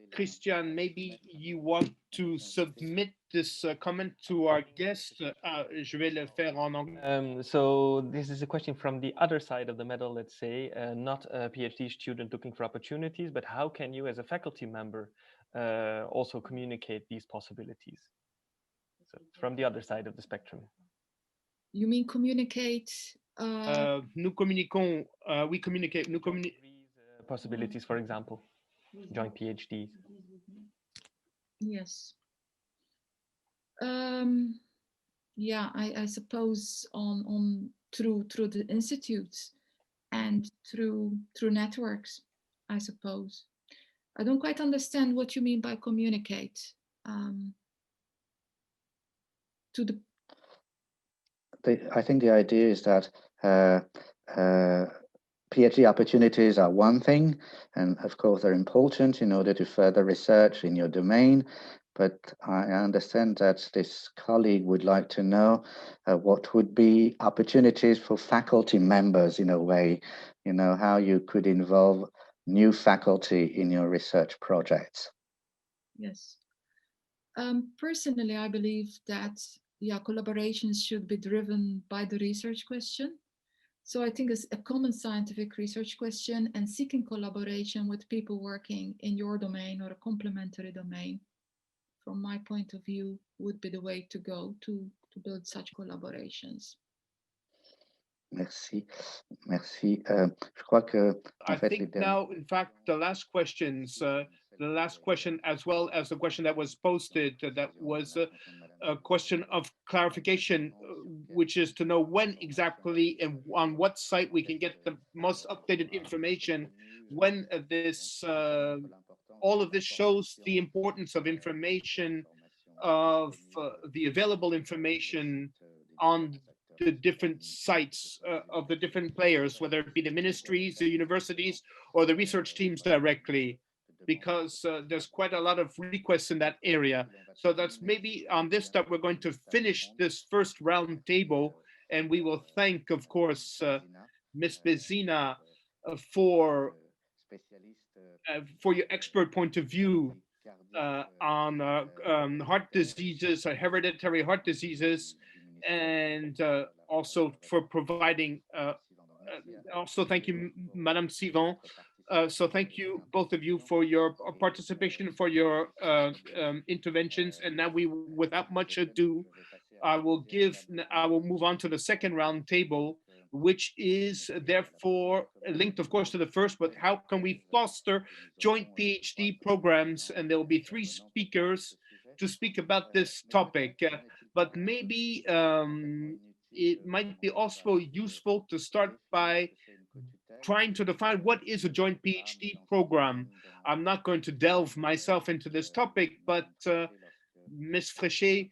Christian, maybe you want to submit this comment to our guest. Je vais le faire en anglais. So this is a question from the other side of the medal, let's say, not a PhD student looking for opportunities, but how can you as a faculty member also communicate these possibilities? So from the other side of the spectrum. You mean communicate? Nous communiquons, we communicate, nous communiquons. Possibilities, for example, joint PhDs. Yes. Yeah, I suppose on through the institutes and through networks, I suppose. I don't quite understand what you mean by communicate. I think the idea is that PhD opportunities are one thing, and of course they're important in order to further research in your domain. But I understand that this colleague would like to know what would be opportunities for faculty members in a way, you know, how you could involve new faculty in your research projects. Yes. Personally, I believe that collaborations should be driven by the research question. So I think it's a common scientific research question, and seeking collaboration with people working in your domain or a complementary domain, from my point of view, would be the way to go to build such collaborations. Merci. Merci. Je crois que, I think now, in fact, the last questions, the last question, as well as the question that was posted, that was a question of clarification, which is to know when exactly and on what site we can get the most updated information, when this, all of this shows the importance of information, of the available information on the different sites of the different players, whether it be the ministries, the universities, or the research teams directly, because there's quite a lot of requests in that area. So that's maybe on this that we're going to finish this first round table, and we will thank, of course, Ms. Bezina for your expert point of view on heart diseases, hereditary heart diseases, and also for providing, also thank you, Madame Sivon. So thank you, both of you, for your participation, for your interventions. And now without much ado, I will move on to the second round table, which is therefore linked, of course, to the first, but how can we foster joint PhD programs? And there will be 3 speakers to speak about this topic, but maybe it might be also useful to start by trying to define what is a joint PhD program. I'm not going to delve myself into this topic, but Ms. Fréchet,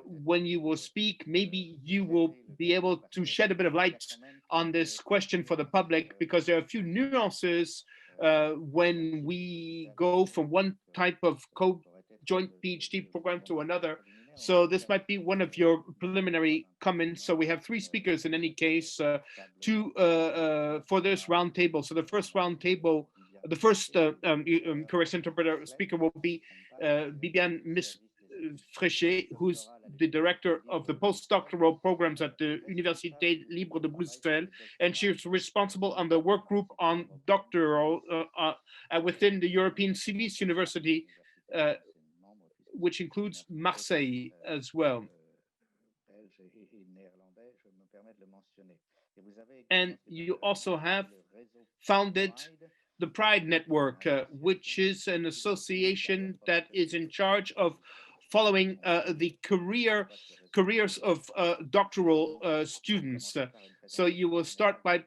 when you will speak, maybe you will be able to shed a bit of light on this question for the public, because there are a few nuances when we go from one type of joint PhD program to another. So this might be one of your preliminary comments. So we have 3 speakers in any case for this roundtable. So the first roundtable, the first correct interpreter speaker will be Bibiane Miss Fréchet, who's the director of the postdoctoral programs at the Université Libre de Bruxelles, and she's responsible on the work group on doctoral within the European Civis University, which includes Marseille as well. And you also have founded the Pride Network, which is an association that is in charge of following the careers of doctoral students. So you will start by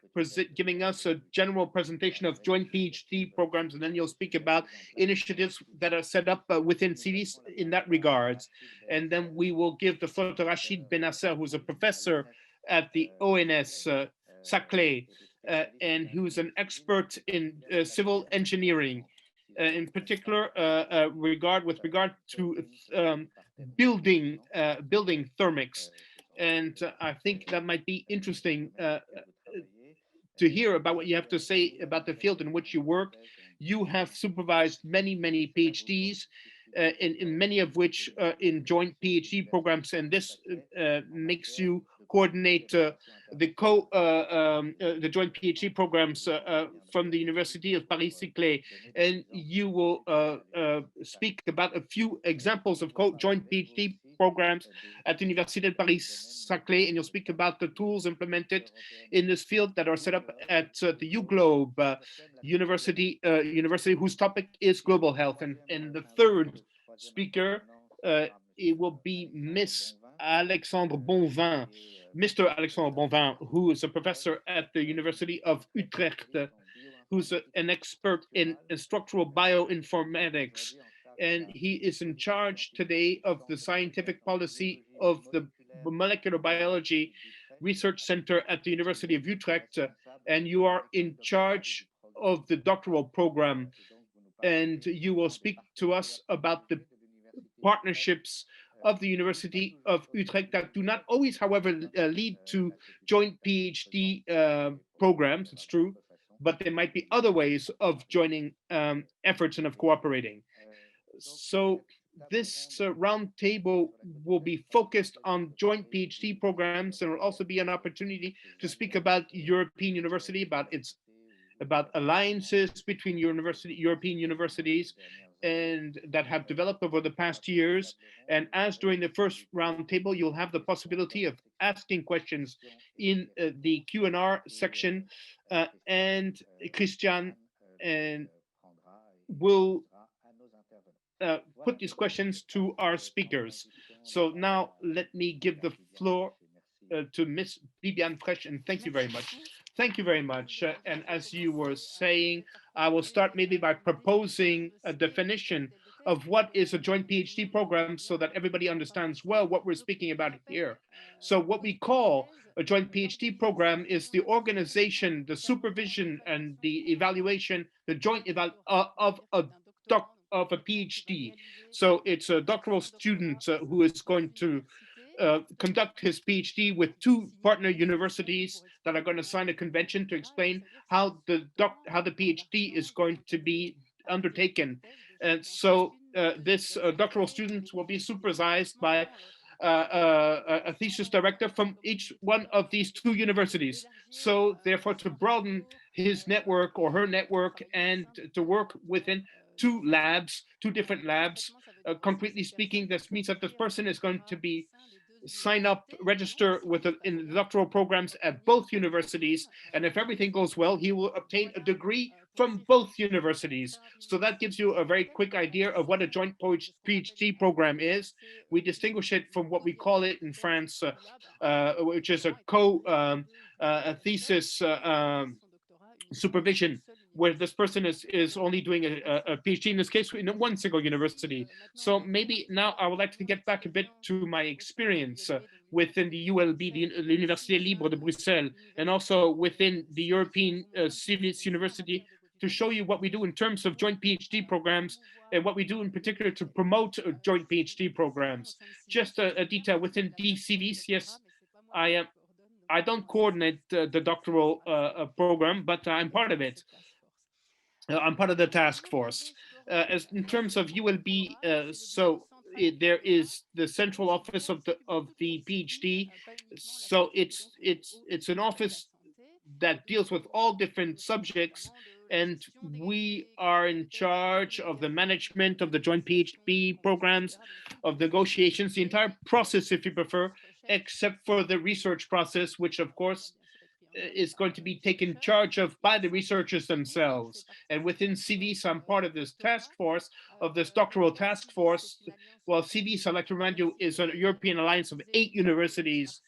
giving us a general presentation of joint PhD programs, and then you'll speak about initiatives that are set up within CIVIS in that regards. And then we will give the floor to Rachid Benasser, who's a professor at the ONS Saclay, and who's an expert in civil engineering, in particular with regard to building thermics. And I think that might be interesting to hear about what you have to say about the field in which you work. You have supervised many PhDs, in many of which in joint PhD programs, and this makes you coordinate the joint PhD programs from the University of Paris-Saclay, and you will speak about a few examples of joint PhD programs at the Université de Paris-Saclay, and you'll speak about the tools implemented in this field that are set up at the UGlobe University, whose topic is global health. And the third speaker, it will be Miss Alexandre Bonvin, Mr. Alexandre Bonvin, who is a professor at the University of Utrecht, who's an expert in structural bioinformatics. And he is in charge today of the scientific policy of the Molecular Biology Research Center at the University of Utrecht. And you are in charge of the doctoral program. And you will speak to us about the partnerships of the University of Utrecht that do not always, however, lead to joint PhD programs, it's true, but there might be other ways of joining efforts and of cooperating. So this roundtable will be focused on joint PhD programs, and will also be an opportunity to speak about European University, about alliances between European universities, and that have developed over the past years. And as during the first roundtable, you'll have the possibility of asking questions in the Q&R section, and Christian will put these questions to our speakers. So now let me give the floor to Miss Bibiane Fresh, and thank you very much Thank you very much. And as you were saying, I will start maybe by proposing a definition of what is a joint PhD program so that everybody understands well what we're speaking about here. So what we call a joint PhD program is the organization, the supervision, and the evaluation, the joint of a PhD. So it's a doctoral student who is going to conduct his PhD with two partner universities that are going to sign a convention to explain how the PhD is going to be undertaken. And so this doctoral student will be supervised by a thesis director from each one of these two universities. So therefore, to broaden his network or her network and to work within two different labs. Concretely speaking, this means that this person is going to be sign up, register in the doctoral programs at both universities, and if everything goes well, he will obtain a degree from both universities. So that gives you a very quick idea of what a joint PhD program is. We distinguish it from what we call it in France, which is a thesis supervision, where this person is only doing a PhD, in this case, in one single university. So maybe now I would like to get back a bit to my experience within the ULB, the Université Libre de Bruxelles, and also within the European Civis University, to show you what we do in terms of joint PhD programs and what we do in particular to promote joint PhD programs. Just a detail within DCVs, yes, I don't coordinate the doctoral program, but I'm part of it. I'm part of the task force. As in terms of ULB, there is the central office of the PhD. So it's an office that deals with all different subjects, and we are in charge of the management of the joint PhD programs, of negotiations, the entire process, if you prefer, except for the research process, which of course is going to be taken charge of by the researchers themselves. And within CVIS, I'm part of this task force, of this doctoral task force. Well, CVIS, I'd like to remind you, is a European alliance of 8 universities,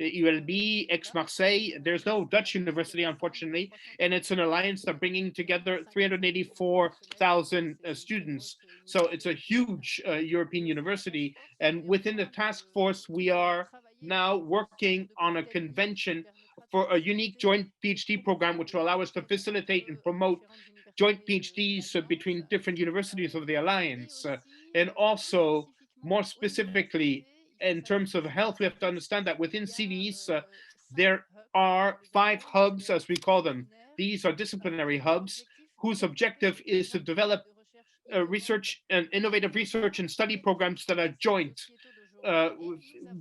ULB, Aix-Marseille. There's no Dutch university, unfortunately, and it's an alliance that's bringing together 384,000 students. So it's a huge European university. And within the task force, we are now working on a convention for a unique joint PhD program, which will allow us to facilitate and promote joint PhDs between different universities of the Alliance. And also, more specifically, in terms of health, we have to understand that within CVs, there are 5 hubs, as we call them. These are disciplinary hubs whose objective is to develop research and innovative research and study programs that are joint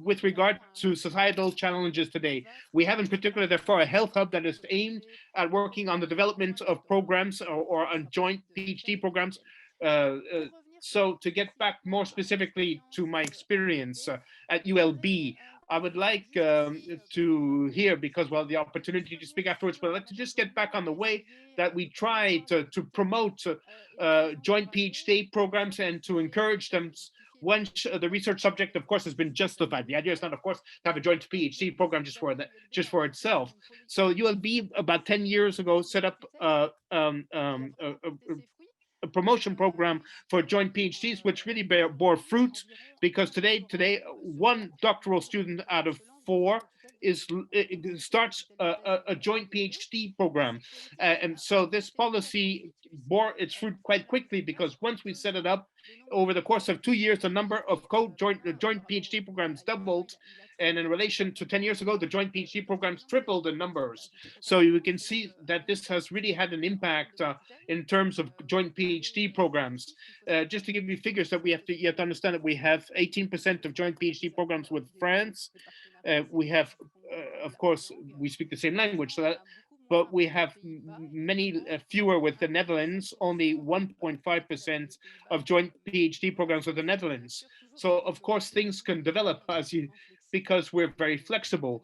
with regard to societal challenges today. We have in particular, therefore, a health hub that is aimed at working on the development of programs or on joint PhD programs. So to get back more specifically to my experience at ULB, I would like to hear, because, well, the opportunity to speak afterwards, but I'd like to just get back on the way that we try to promote joint PhD programs and to encourage them once the research subject, of course, has been justified. The idea is not, of course, to have a joint PhD program just for itself. So ULB, about 10 years ago, set up a promotion program for joint PhDs, which really bore fruit, because today, one doctoral student out of 4 starts a joint PhD program. And so this policy bore its fruit quite quickly, because once we set it up, over the course of 2 years, the number of joint PhD programs doubled. And in relation to 10 years ago, the joint PhD programs tripled in numbers. So you can see that this has really had an impact in terms of joint PhD programs. Just to give you figures, that you have to understand that we have 18% of joint PhD programs with France. We have, of course, we speak the same language, but we have many fewer with the Netherlands, only 1.5% of joint PhD programs with the Netherlands. So, of course, things can develop because we're very flexible.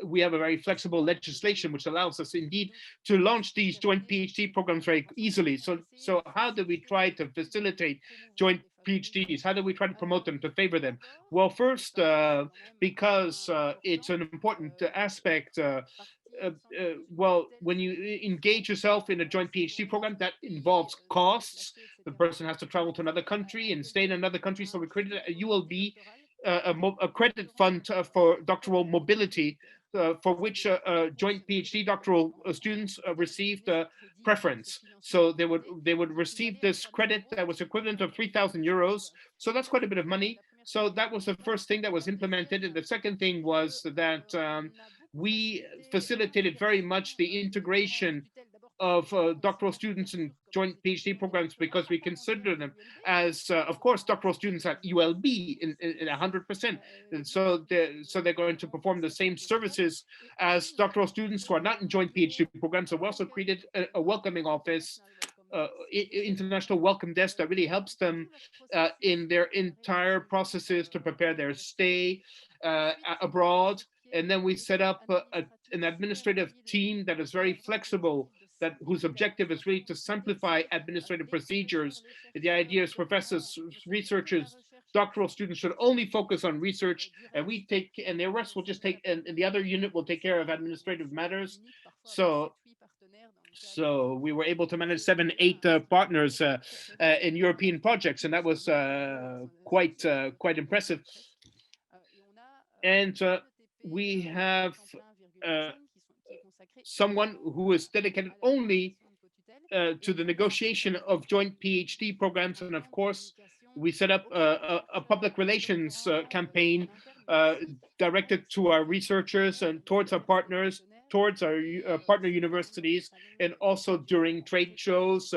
we have a very flexible legislation which allows us indeed to launch these joint PhD programs very easily. So how do we try to facilitate joint PhDs? How do we try to promote them, to favor them? Well, first, because it's an important aspect. Well, when you engage yourself in a joint PhD program, that involves costs. The person has to travel to another country and stay in another country. So we created a ULB, a credit fund for doctoral mobility, for which joint PhD doctoral students received preference. So they would receive this credit that was equivalent of 3,000 euros. So that's quite a bit of money. So that was the first thing that was implemented. And the second thing was that we facilitated very much the integration of doctoral students in joint PhD programs, because we consider them as, of course, doctoral students at ULB in 100%. And so they're going to perform the same services as doctoral students who are not in joint PhD programs. So we also created a welcoming office, international welcome desk that really helps them in their entire processes to prepare their stay abroad. And then we set up an administrative team that is very flexible, whose objective is really to simplify administrative procedures. The idea is professors, researchers, doctoral students should only focus on research, and the rest will just take, and the other unit will take care of administrative matters. So we were able to manage 7, 8 partners in European projects, and that was quite impressive. And we have someone who is dedicated only to the negotiation of joint PhD programs. And of course, we set up a public relations campaign directed to our researchers and towards our partners, towards our partner universities, and also during trade shows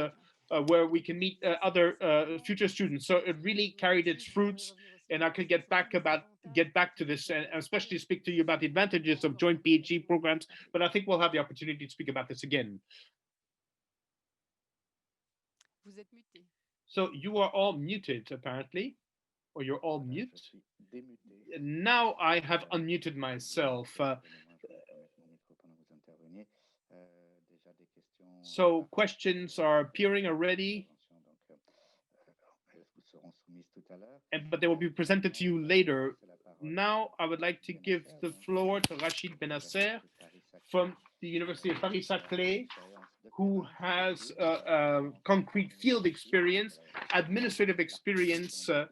where we can meet other future students. So it really carried its fruits. And I could get back to this, and especially speak to you about the advantages of joint PhD programs. But I think we'll have the opportunity to speak about this again. So you are all muted, apparently, or you're all mute. Now I have unmuted myself. So questions are appearing already, but they will be presented to you later. Now I would like to give the floor to Rachid Benasser from the University of Paris-Saclay, who has concrete field experience, administrative experience in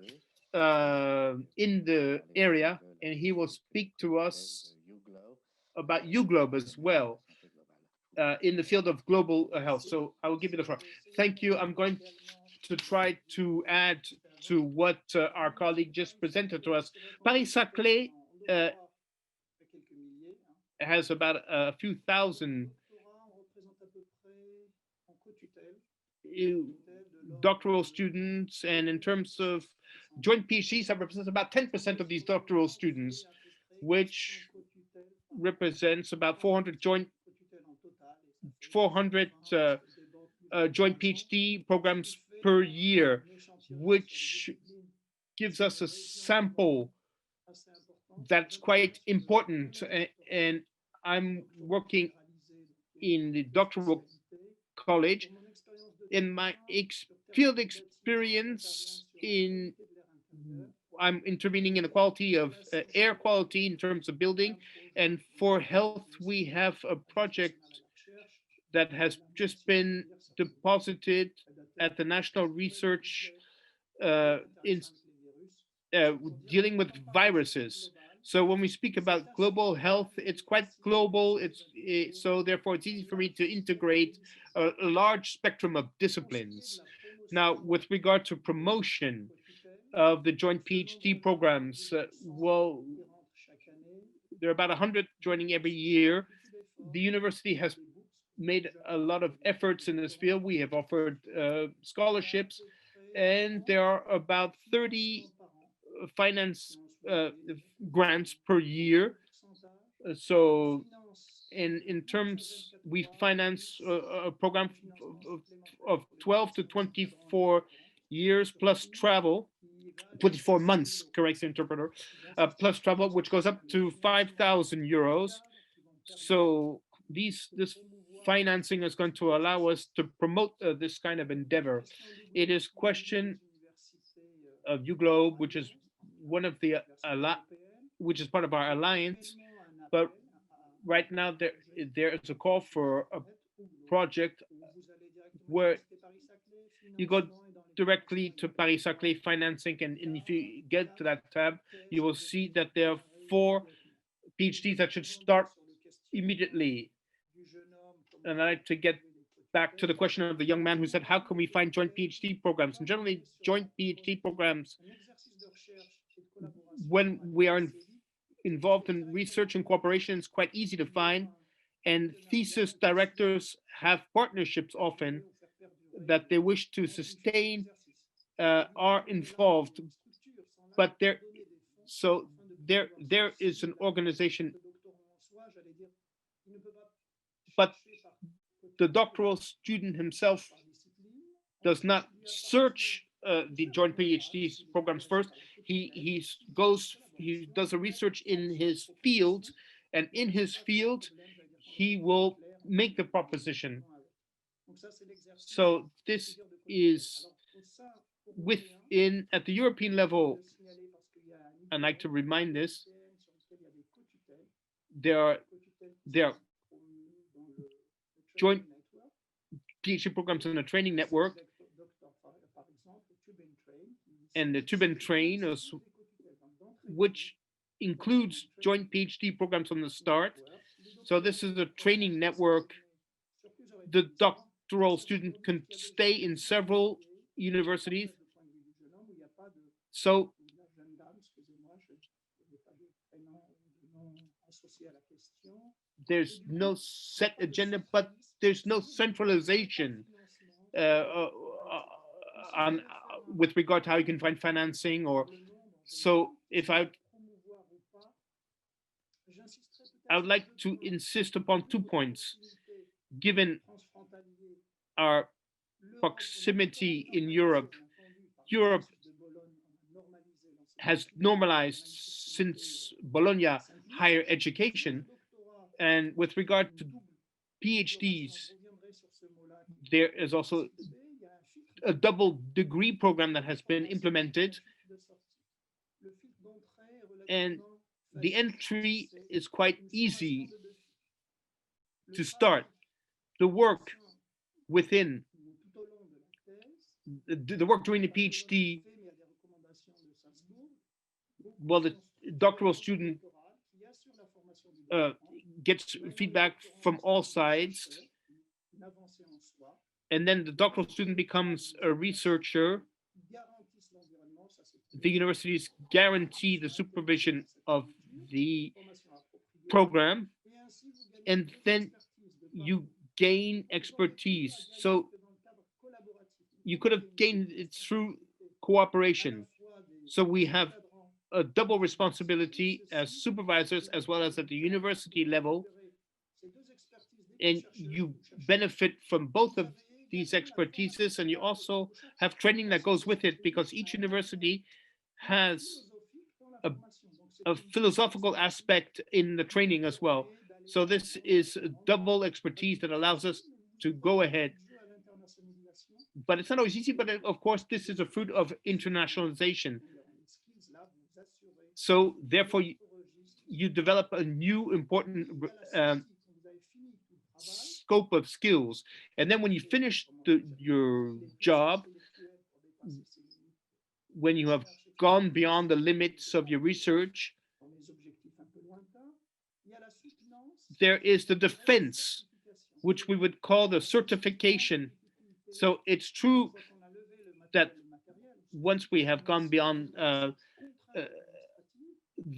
the area, and he will speak to us about UGlobe as well in the field of global health. So I will give you the floor. Thank you. I'm going to try to add to what our colleague just presented to us. Paris-Saclay has about a few thousand doctoral students, and in terms of joint PhDs, that represents about 10% of these doctoral students, which represents about 400 joint PhD programs per year, which gives us a sample that's quite important. And I'm working in the doctoral college. In my field experience, I'm intervening in the quality of air quality in terms of building. And for health, we have a project that has just been deposited at the National Research dealing with viruses. So when we speak about global health, it's quite global. So therefore, it's easy for me to integrate a large spectrum of disciplines. Now, with regard to promotion of the joint PhD programs, well, there are about 100 joining every year. The university has made a lot of efforts in this field. We have offered scholarships, and there are about 30 finance grants per year. So in terms, we finance a program of 12 to 24 years plus travel. 24 months, corrects the interpreter, plus travel, which goes up to 5,000 euros. So this financing is going to allow us to promote this kind of endeavor. It is question of UGlobe, which is one of the which is part of our alliance, but right now there is a call for a project where you go directly to Paris-Saclay financing, and if you get to that tab, you will see that there are 4 PhDs that should start immediately. And I'd like to get back to the question of the young man who said, how can we find joint PhD programs? And generally, joint PhD programs, when we are involved in research and cooperation, it's quite easy to find. And thesis directors have partnerships often that they wish to sustain, are involved, but there is an organization, but the doctoral student himself does not search the joint PhD programs first. He does a research in his field, and in his field he will make the proposition. So this is within, at the European level, I'd like to remind this, there are joint PhD programs in a training network, and the Tube and Train, which includes joint PhD programs from the start. So this is a training network. The doctoral student can stay in several universities. So there's no set agenda, but there's no centralization on with regard to how you can find financing. Or so if I would like to insist upon 2 points. Given our proximity in Europe, Europe has normalized since Bologna higher education, and with regard to PhDs, there is also a double degree program that has been implemented, and the entry is quite easy to start. The work within the work during the PhD, well, the doctoral student gets feedback from all sides, and then the doctoral student becomes a researcher. The universities guarantee the supervision of the program, and then you gain expertise. So you could have gained it through cooperation. So we have a double responsibility as supervisors as well as at the university level, and you benefit from both of these expertises, and you also have training that goes with it, because each university has a philosophical aspect in the training as well. So this is a double expertise that allows us to go ahead. But it's not always easy, but of course, this is a fruit of internationalization. So therefore, you develop a new important scope of skills. And then when you finish your job, when you have gone beyond the limits of your research, there is the defense, which we would call the certification. So it's true that once we have gone beyond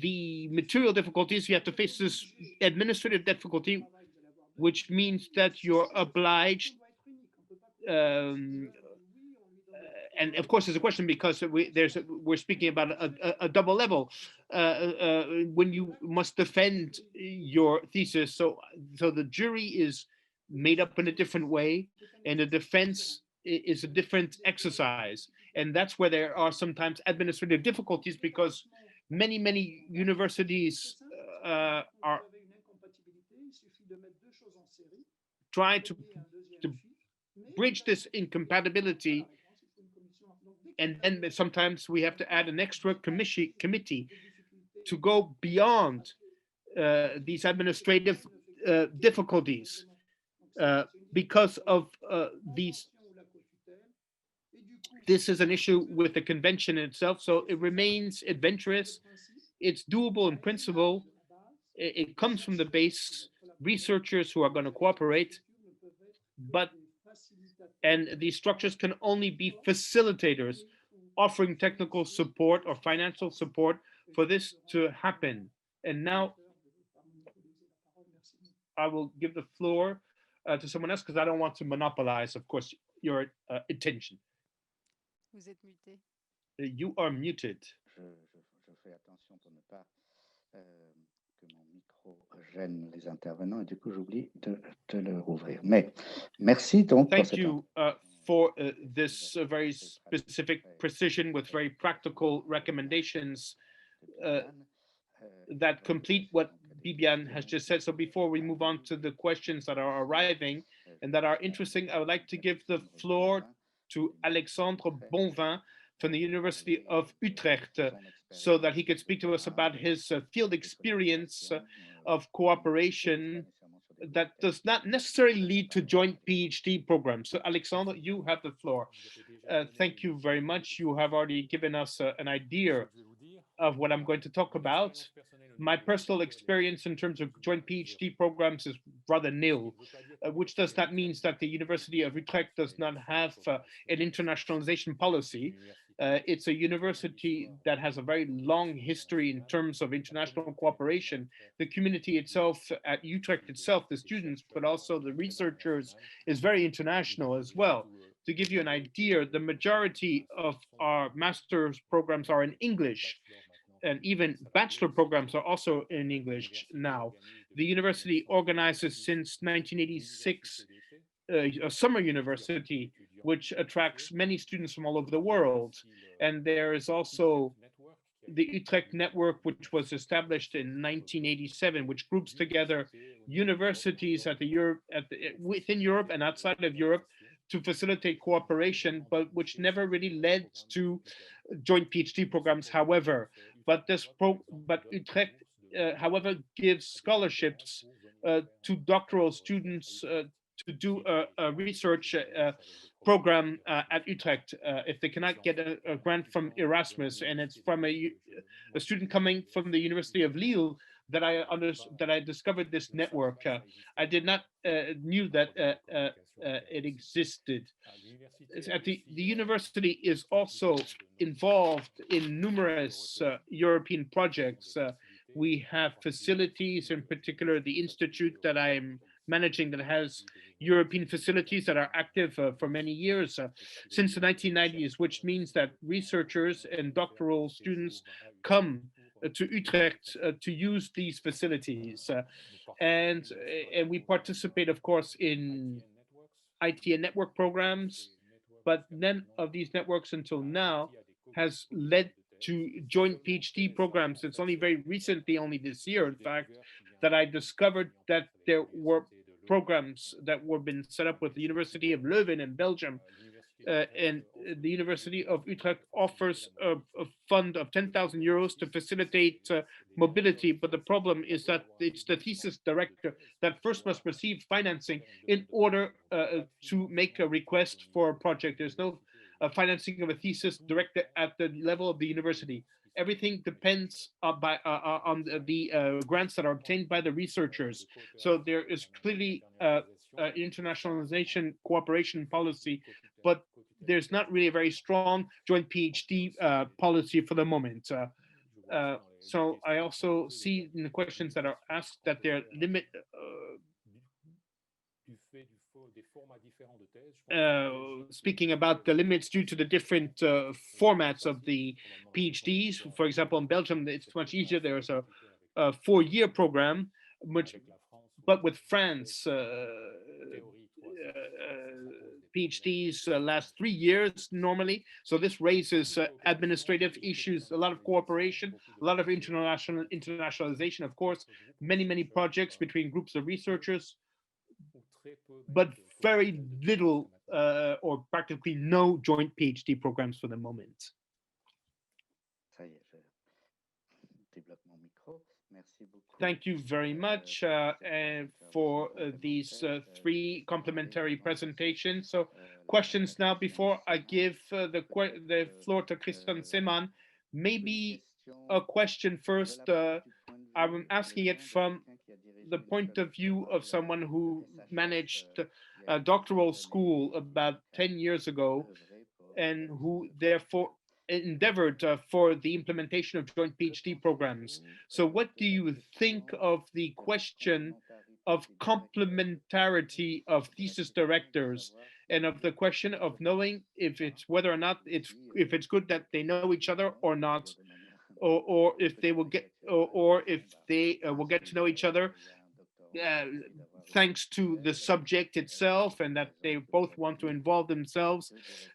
the material difficulties, you have to face this administrative difficulty, which means that you're obliged, and of course there's a question, because we're speaking about a double level, when you must defend your thesis. So the jury is made up in a different way, and the defense is a different exercise. And that's where there are sometimes administrative difficulties because many universities are trying to bridge this incompatibility, and then sometimes we have to add an extra committee to go beyond these administrative difficulties because of these. This is an issue with the convention itself, so it remains adventurous. It's doable in principle. It comes from the base, researchers who are going to cooperate, and these structures can only be facilitators, offering technical support or financial support for this to happen. And now I will give the floor to someone else because I don't want to monopolize, of course, your attention. Vous êtes muté. You are muted. Je fais attention pour ne pas que mon micro gêne les intervenants et du coup j'oublie de le rouvrir. Mais merci donc Thank you for this very specific precision with very practical recommendations that complete what Bibiane has just said. So before we move on to the questions that are arriving and that are interesting, I would like to give the floor to Alexandre Bonvin from the University of Utrecht so that he could speak to us about his field experience of cooperation that does not necessarily lead to joint PhD programs. So Alexandre, you have the floor. Thank you very much. You have already given us an idea of what I'm going to talk about. My personal experience in terms of joint PhD programs is rather nil, which does not mean that the University of Utrecht does not have an internationalization policy. It's a university that has a very long history in terms of international cooperation. The community itself at Utrecht itself, the students, but also the researchers, is very international as well. To give you an idea, the majority of our master's programs are in English, and even bachelor programs are also in English now. The university organizes since 1986 a summer university, which attracts many students from all over the world. And there is also the Utrecht Network, which was established in 1987, which groups together universities within Europe and outside of Europe to facilitate cooperation, but which never really led to joint PhD programs, however. But Utrecht, however, gives scholarships to doctoral students to do a research program at Utrecht if they cannot get a grant from Erasmus, and it's from a student coming from the University of Lille that I discovered this network. I did not knew that it existed. The university is also involved in numerous European projects. We have facilities, in particular the Institut that I'm managing that has European facilities that are active for many years, since the 1990s, which means that researchers and doctoral students come to Utrecht to use these facilities. And we participate, of course, in IT and network programs, but none of these networks until now has led to joint PhD programs. It's only very recently, only this year, in fact, that I discovered that there were programs that were been set up with the University of Leuven in Belgium. And the University of Utrecht offers a fund of 10,000 euros to facilitate mobility. But the problem is that it's the thesis director that first must receive financing in order to make a request for a project. There's no financing of a thesis director at the level of the university. Everything depends on the grants that are obtained by the researchers. So there is clearly internationalization cooperation policy, but there's not really a very strong joint PhD policy for the moment. So I also see in the questions that are asked that there limit speaking about the limits due to the different formats of the PhDs. For example, in Belgium, it's much easier. There's a 4-year program, but with France, PhDs last 3 years normally. So this raises administrative issues, a lot of cooperation, a lot of internationalization, of course, many projects between groups of researchers, but very little or practically no joint PhD programs for the moment. Thank you very much for these 3 complementary presentations. So questions now before I give the floor to Christian Seman. Maybe a question first. I'm asking it from the point of view of someone who managed a doctoral school about 10 years ago and who therefore endeavored for the implementation of joint PhD programs. So what do you think of the question of complementarity of thesis directors and of the question of knowing if it's whether or not if it's good that they know each other or not, or if they will get or if they will get to know each other thanks to the subject itself, and that they both want to involve themselves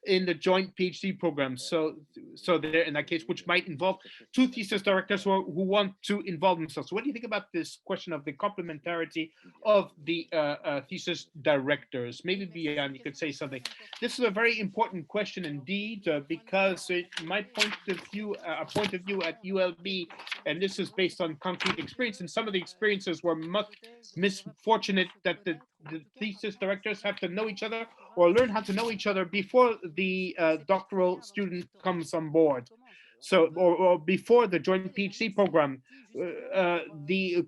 in the joint PhD program. So there, in that case, which might involve 2 thesis directors who want to involve themselves. So what do you think about this question of the complementarity of the thesis directors? Maybe Bian, you could say something. This is a very important question indeed, because my point of view at ULB, and this is based on concrete experience, and some of the experiences were much misfortunate that the thesis directors have to know each other or learn how to know each other before the doctoral student comes on board. So, or before the joint PhD program, the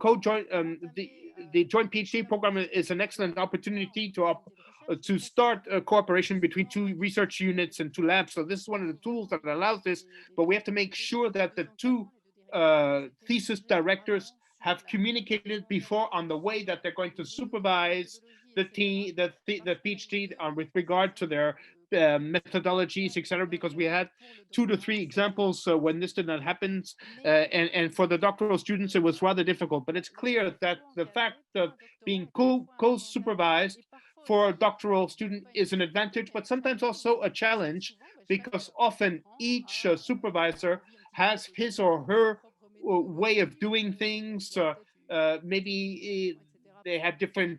joint PhD program is an excellent opportunity to start a cooperation between 2 research units and 2 labs. So this is one of the tools that allows this, but we have to make sure that the 2 thesis directors have communicated before on the way that they're going to supervise the PhD with regard to their methodologies, etc. Because we had 2 to 3 examples when this did not happen, and for the doctoral students it was rather difficult. But it's clear that the fact of being co-supervised for a doctoral student is an advantage, but sometimes also a challenge, because often each supervisor has his or her way of doing things. Maybe they have different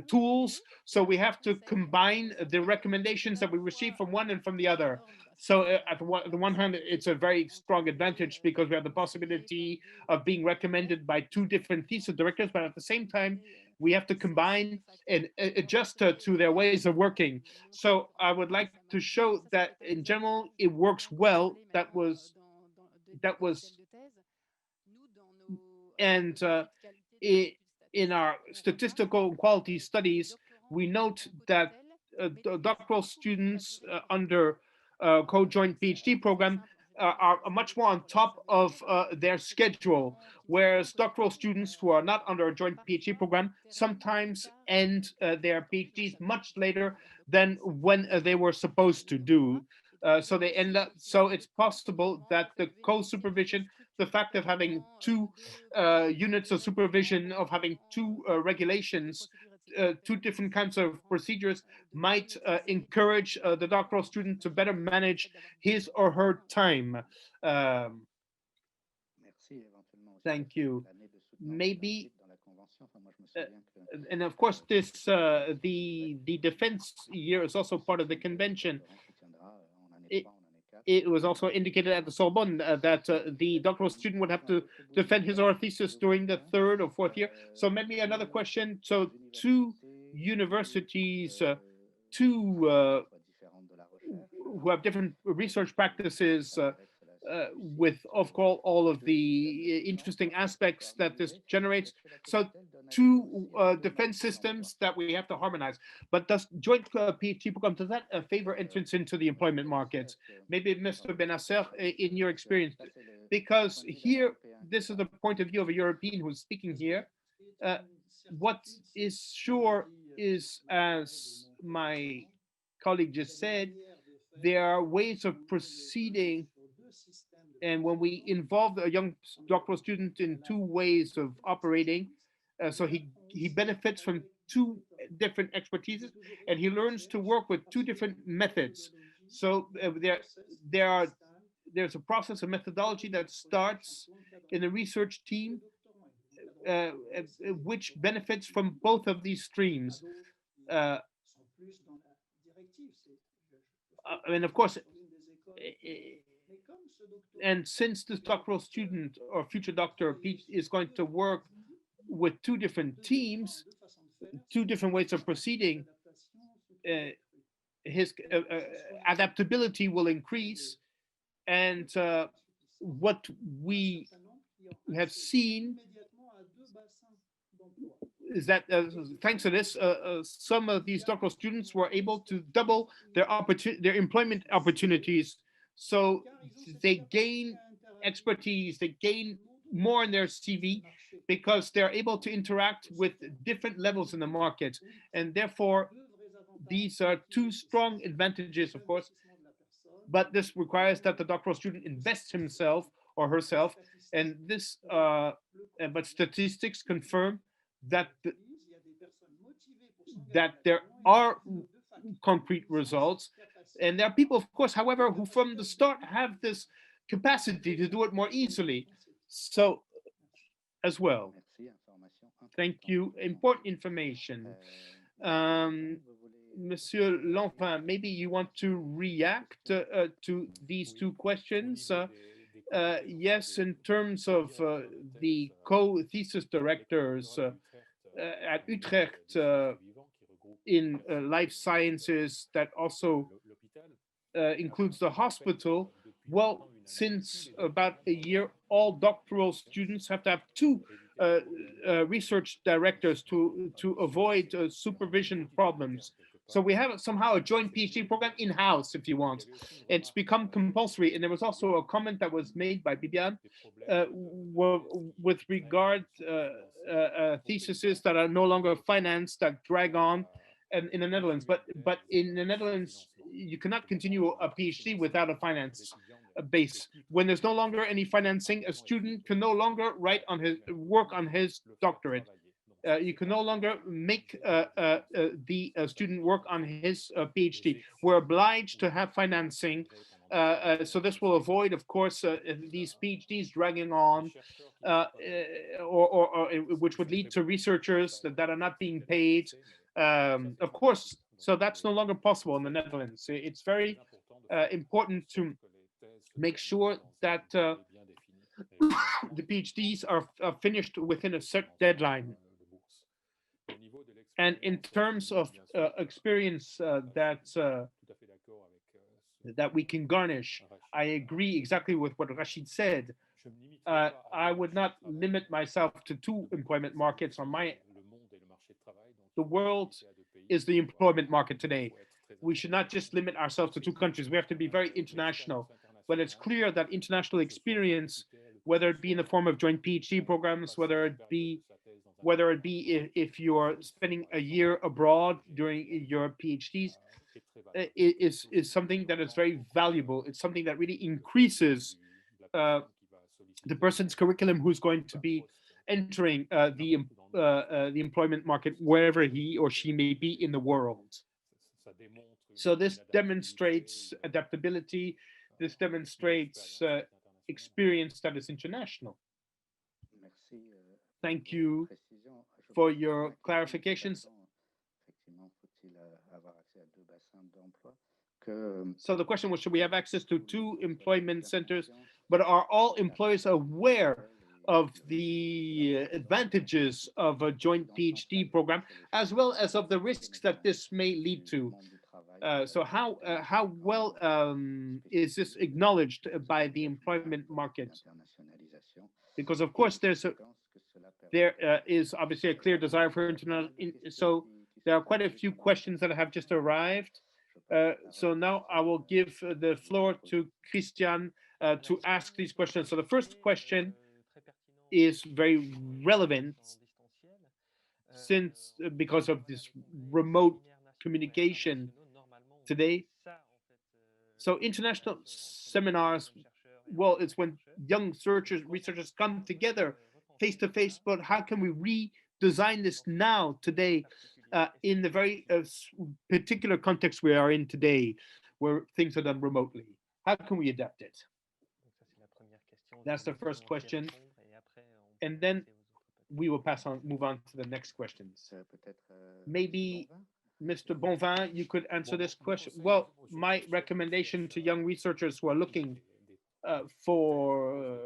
tools, so we have to combine the recommendations that we receive from one and from the other. So at the one hand, it's a very strong advantage because we have the possibility of being recommended by 2 different thesis directors, but at the same time, we have to combine and adjust to their ways of working. So I would like to show that in general, it works well. And in our statistical quality studies, we note that doctoral students under co-joint PhD program are much more on top of their schedule, whereas doctoral students who are not under a joint PhD program sometimes end their PhDs much later than when they were supposed to do. So they end up. So it's possible that the co-supervision, the fact of having 2 units of supervision, of having 2 regulations, 2 different kinds of procedures, might encourage the doctoral student to better manage his or her time. Thank you. Maybe, and of course, this the defense year is also part of the convention. It was also indicated at the Sorbonne that the doctoral student would have to defend his or her thesis during the 3rd or 4th year. So maybe another question. So 2 universities, who have different research practices, with, of course, all of the interesting aspects that this generates. So 2 defense systems that we have to harmonize. But does joint PhD program, does that favor entrance into the employment markets? Maybe Mr. Benasser, in your experience, because here, this is the point of view of a European who's speaking here. What is sure is, as my colleague just said, there are ways of proceeding, and when we involve a young doctoral student in 2 ways of operating, so he benefits from two different expertises, and he learns to work with two different methods. So there's a process, a methodology that starts in the research team, which benefits from both of these streams. And of course, and since this doctoral student or future doctor is going to work with two different teams, two different ways of proceeding, his adaptability will increase. And what we have seen is that thanks to this, some of these doctoral students were able to double their employment opportunities. So they gain expertise, they gain more in their CV because they're able to interact with different levels in the market. And therefore, these are two strong advantages, of course, but this requires that the doctoral student invests himself or herself. And this, but statistics confirm that that there are concrete results, and there are people, of course, however, who from the start have this capacity to do it more easily. So, as well, thank you. Important information. Monsieur Lanfin, maybe you want to react to these two questions. Yes, in terms of the co-thesis directors at Utrecht in life sciences that also includes the hospital. Well, since about a year, all doctoral students have to have two research directors to avoid supervision problems. So we have somehow a joint PhD program in-house, if you want. It's become compulsory. And there was also a comment that was made by Bibiane with regard theses that are no longer financed, that drag on in the Netherlands. But in the Netherlands, you cannot continue a PhD without a finance base. When there's no longer any financing, a student can no longer work on his doctorate. You can no longer make the student work on his PhD. We're obliged to have financing. So this will avoid, of course, these PhDs dragging on, or which would lead to researchers that are not being paid. Of course, so that's no longer possible in the Netherlands. It's very important to make sure that the PhDs are finished within a set deadline. And in terms of experience that we can garnish, I agree exactly with what Rachid said. I would not limit myself to two employment markets on my. The world is the employment market today. We should not just limit ourselves to two countries. We have to be very international. But it's clear that international experience, whether it be in the form of joint PhD programs, whether it be if you're spending a year abroad during your PhDs, is something that is very valuable. It's something that really increases the person's curriculum who's going to be entering the employment market wherever he or she may be in the world. So this demonstrates adaptability. This demonstrates experience that is international. Thank you for your clarifications. So the question was, should we have access to two employment centers? But are all employers aware of the advantages of a joint PhD program, as well as of the risks that this may lead to? So how well is this acknowledged by the employment market? Because of course there is obviously a clear desire for international. So there are quite a few questions that have just arrived. So now I will give the floor to Christian to ask these questions. So the first question is very relevant since because of this remote communication today. So international seminars, well, it's when young researchers come together face to face, but how can we redesign this now, today? in the very particular context we are in today, where things are done remotely? How can we adapt it? That's the first question. And then we will move on to the next questions. Maybe Mr. Bonvin, you could answer this question. Well, my recommendation to young researchers who are looking for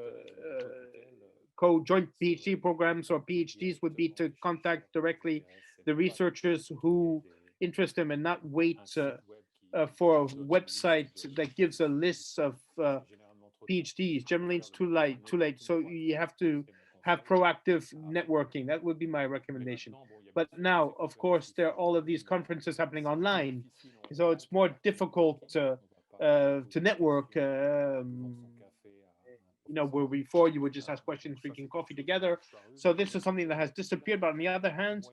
co-joint PhD programs or PhDs would be to contact directly the researchers who interest them and not wait for a website that gives a list of PhDs. Generally, it's too late. So you have to have proactive networking. That would be my recommendation. But now, of course, there are all of these conferences happening online, so it's more difficult to network. Where before you would just ask questions, drinking coffee together. So this is something that has disappeared. But on the other hand,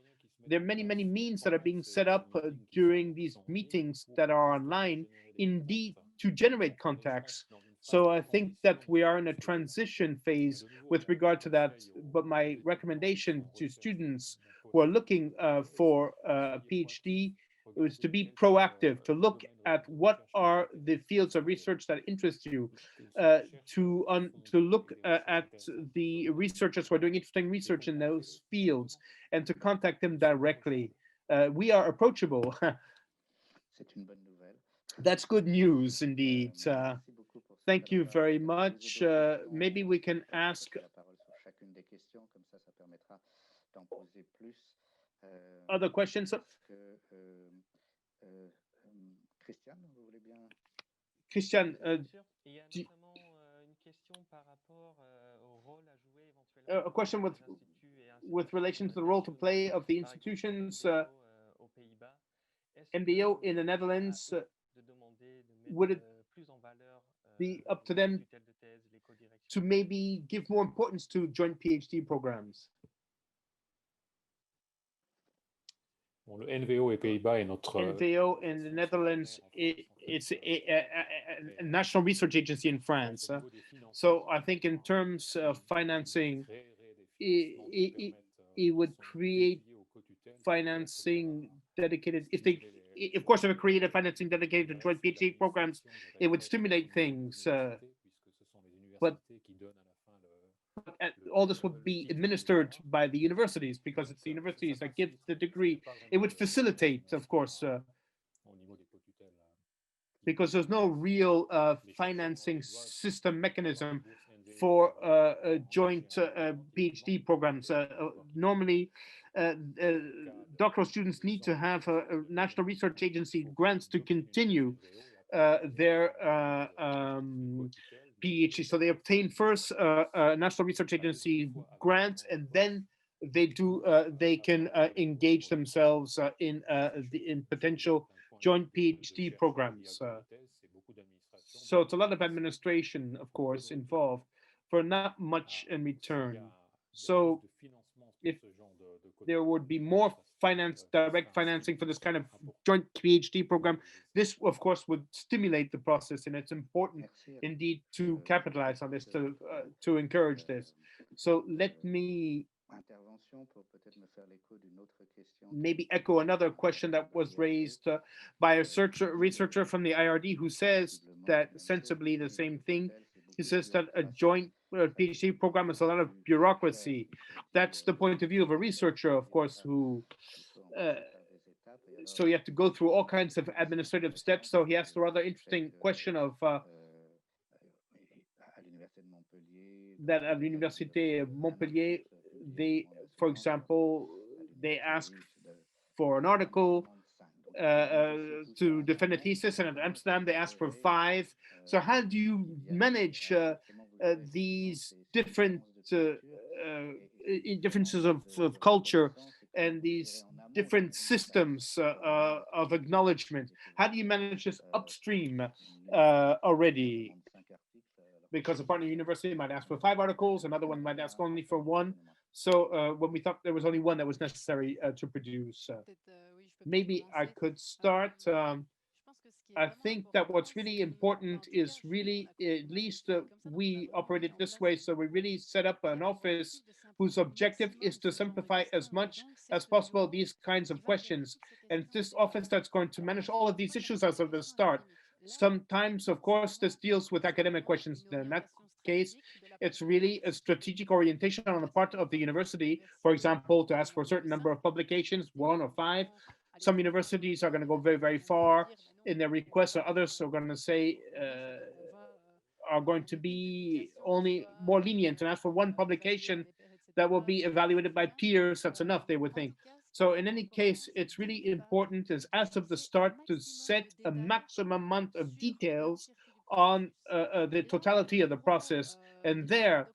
there are many means that are being set up during these meetings that are online, indeed, to generate contacts. So I think that we are in a transition phase with regard to that. But my recommendation to students who are looking for a PhD is to be proactive, to look at what are the fields of research that interest you, to look at the researchers who are doing interesting research in those fields, and to contact them directly. We are approachable. That's good news indeed. Thank you very much. Maybe we can ask other questions. Christian, a question with relation to the role to play of the institutions, MBO in the Netherlands. Would it be up to them to maybe give more importance to joint PhD programs? Bon, le NVO et Pays-Bas est notre NVO in the Netherlands, it's a national research agency in France. So I think in terms of financing, it would create financing dedicated. Of course, if it created financing dedicated to joint PhD programs, it would stimulate things. But all this would be administered by the universities, because it's the universities that give the degree. It would facilitate, of course, because there's no real financing system mechanism for joint PhD programs. Normally, doctoral students need to have a national research agency grants to continue their PhD. So they obtain first a national research agency grant, and then they can engage themselves in potential joint PhD programs. So it's a lot of administration, of course, involved for not much in return. So if there would be more direct financing for this kind of joint PhD program, this, of course, would stimulate the process, and it's important indeed to capitalize on this, to encourage this. So let me maybe echo another question that was raised by a researcher from the IRD, who says that sensibly the same thing. He says that a joint PhD program is a lot of bureaucracy. That's the point of view of a researcher, of course, who so you have to go through all kinds of administrative steps. So he asked a rather interesting question of that at the Université of Montpellier, for example, they ask for an article to defend a thesis, and at Amsterdam they ask for 5. So how do you manage these different differences of culture and these different systems of acknowledgement? How do you manage this upstream already? Because a partner university might ask for 5 articles, another one might ask only for 1. So when we thought there was only 1 that was necessary to produce, maybe I could start. I think that what's really important is really, at least we operate it this way. So we really set up an office whose objective is to simplify as much as possible these kinds of questions. And this office that's going to manage all of these issues as of the start. Sometimes, of course, this deals with academic questions. In that case, it's really a strategic orientation on the part of the university, for example, to ask for a certain number of publications, 1 or 5. Some universities are going to go very, very far in their requests, or others are going to say, are going to be only more lenient and ask for 1 publication that will be evaluated by peers. That's enough, they would think. So in any case, it's really important as of the start to set a maximum amount of details on the totality of the process. And there,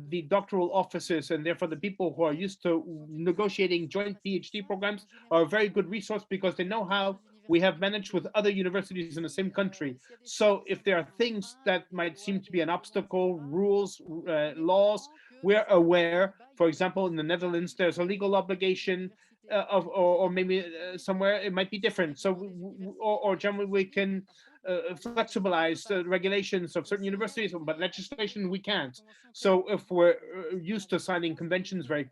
the doctoral offices and therefore the people who are used to negotiating joint PhD programs are a very good resource because they know how we have managed with other universities in the same country. So if there are things that might seem to be an obstacle, rules, laws, we're aware. For example, in the Netherlands, there's a legal obligation or maybe somewhere it might be different. So, or generally we can flexibilize the regulations of certain universities, but legislation we can't. So if we're used to signing conventions very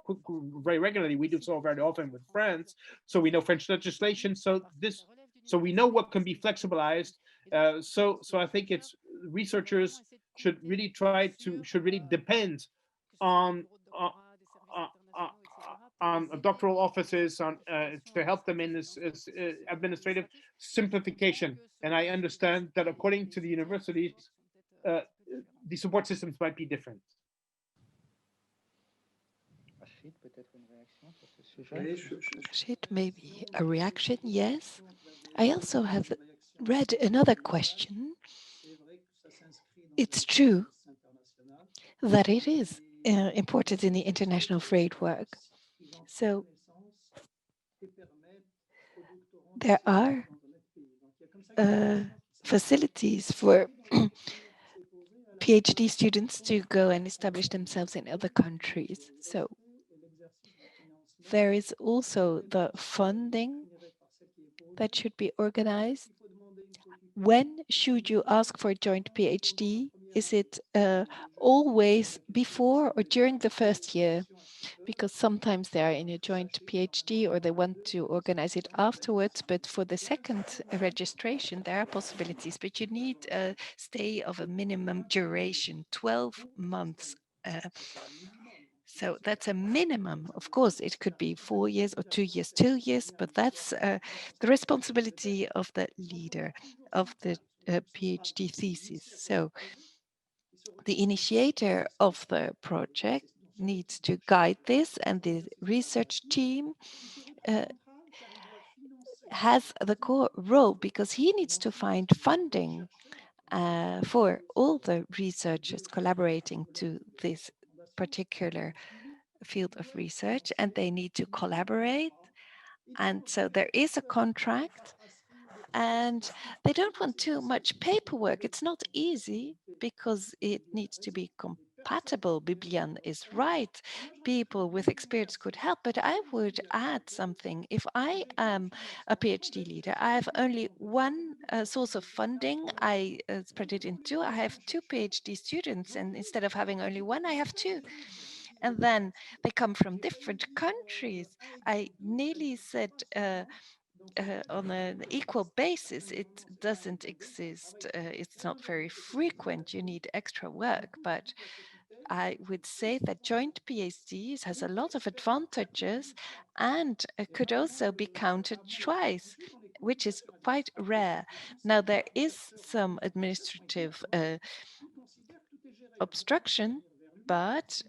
regularly, we do so very often with France. So we know French legislation. So we know what can be flexibilized. So I think it's researchers should really depend on uh, uh, uh, on doctoral offices to help them in this administrative simplification. And I understand that according to the universities, uh, the support systems might be different. Rachid, maybe a reaction? Yes. I also have read another question. It's true that it is important in the international framework. So there are facilities for PhD students to go and establish themselves in other countries. So there is also the funding that should be organized. When should you ask for a joint PhD? Is it always before or during the first year? Because sometimes they are in a joint PhD or they want to organize it afterwards. But for the second registration, there are possibilities, but you need a stay of a minimum duration, 12 months. So that's a minimum. Of course, it could be 4 years or 2 years, 2 years, but that's the responsibility of the leader of the PhD thesis. So the initiator of the project needs to guide this, and the research team has the core role because he needs to find funding for all the researchers collaborating to this particular field of research, and they need to collaborate. And so there is a contract, and they don't want too much paperwork. It's not easy because it needs to be compatible. Bibian is right. People with experience could help, but I would add something. If I am a PhD leader, I have only one source of funding. I spread it in two. I have two PhD students, and instead of having only one, I have two. And then they come from different countries. I nearly said on an equal basis, it doesn't exist. It's not very frequent. You need extra work, but I would say that joint PhDs has a lot of advantages and could also be counted twice, which is quite rare. Now, there is some administrative obstruction, but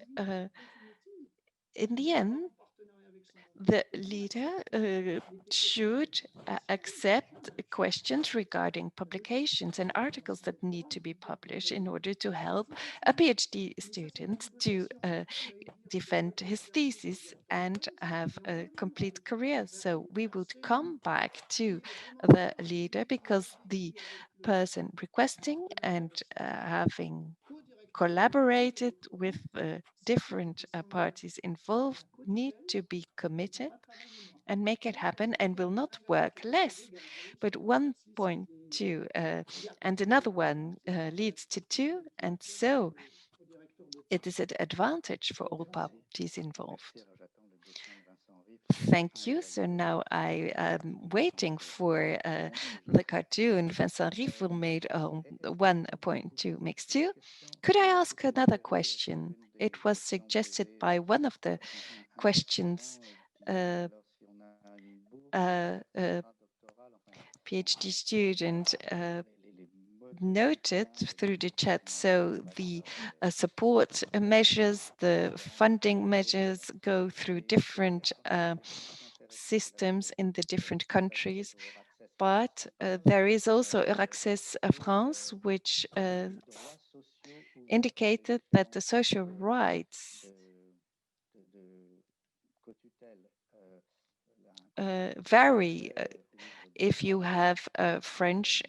in the end, the leader should accept questions regarding publications and articles that need to be published in order to help a PhD student to defend his thesis and have a complete career. So we would come back to the leader because the person requesting and having collaborated with different parties involved need to be committed and make it happen and will not work less. But one point 2, and another one leads to 2, and so it is an advantage for all parties involved. Thank you. So now I am waiting for the cartoon. Vincent Riff will made 1.2 makes 2. Could I ask another question? It was suggested by one of the questions PhD student noted through the chat. So the support measures, the funding measures go through different systems in the different countries. But there is also Access France, which indicated that the social rights vary if you have a French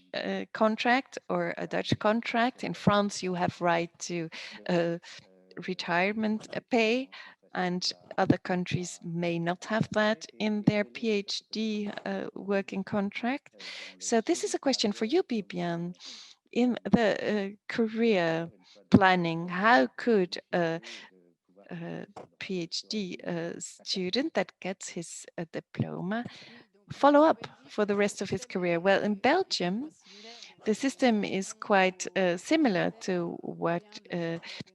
contract or a Dutch contract. In France, you have right to retirement pay, and other countries may not have that in their PhD working contract. So this is a question for you, Bibiane. In the career planning, how could a PhD student that gets his diploma follow up for the rest of his career? Well, in Belgium, the system is quite similar to what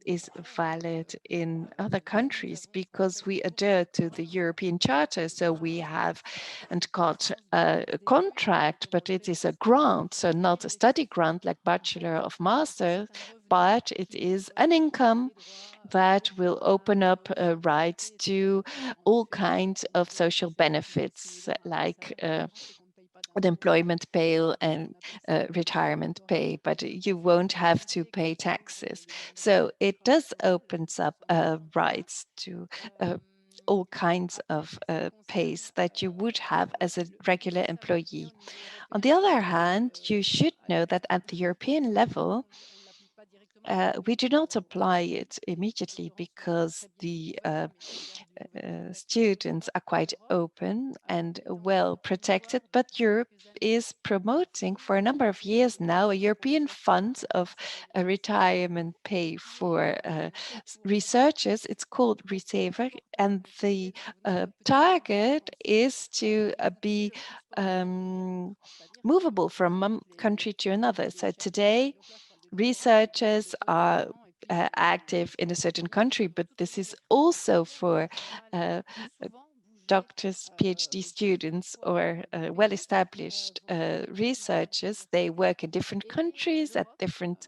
is valid in other countries because we adhere to the European Charter. So we have and got a contract, but it is a grant, so not a study grant like Bachelor of Master, but it is an income that will open up rights to all kinds of social benefits like unemployment pay and retirement pay, but you won't have to pay taxes. So it does opens up rights to all kinds of pays that you would have as a regular employee. On the other hand, you should know that at the European level, we do not apply it immediately because the students are quite open and well protected, but Europe is promoting for a number of years now a European fund of retirement pay for researchers. It's called Receiver, and the target is to be movable from one country to another. So today, researchers are active in a certain country, but this is also for doctors, PhD students, or well-established researchers. They work in different countries at different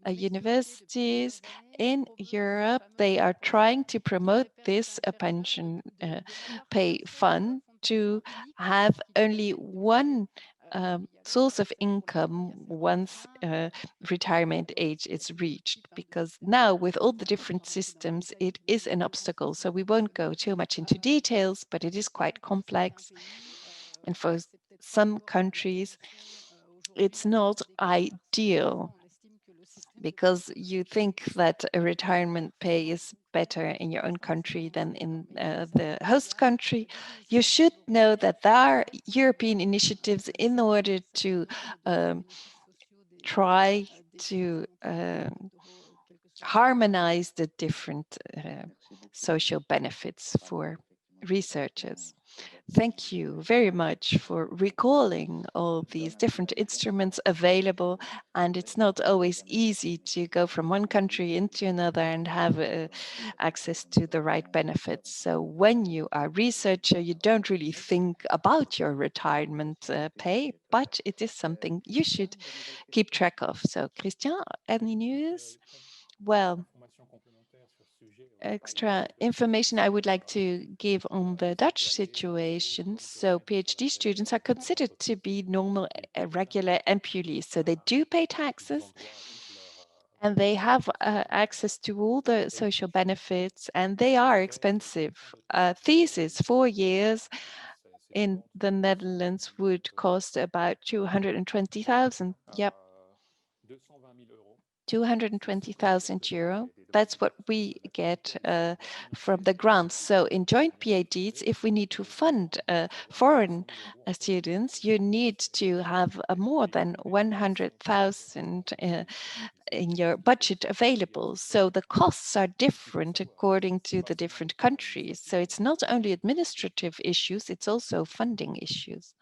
universities in Europe. They are trying to promote this pension pay fund to have only one source of income once retirement age is reached, because now with all the different systems, it is an obstacle. So we won't go too much into details, but it is quite complex. And for some countries, it's not ideal because you think that a retirement pay is better in your own country than in the host country. You should know that there are European initiatives in order to try to harmonize the different social benefits for researchers. Thank you very much for recalling all these different instruments available. And it's not always easy to go from one country into another and have access to the right benefits. So when you are a researcher, you don't really think about your retirement pay, but it is something you should keep track of. So Christian, any news? Well, extra information I would like to give on the Dutch situation. So PhD students are considered to be normal, regular employees. So they do pay taxes and they have access to all the social benefits, and they are expensive. Thesis, 4 years in the Netherlands would cost about 220,000. Yep. 220,000 euro. That's what we get from the grants. So in joint PhDs, if we need to fund foreign students, you need to have more than 100,000 in your budget available. So the costs are different according to the different countries. So it's not only administrative issues, it's also funding issues.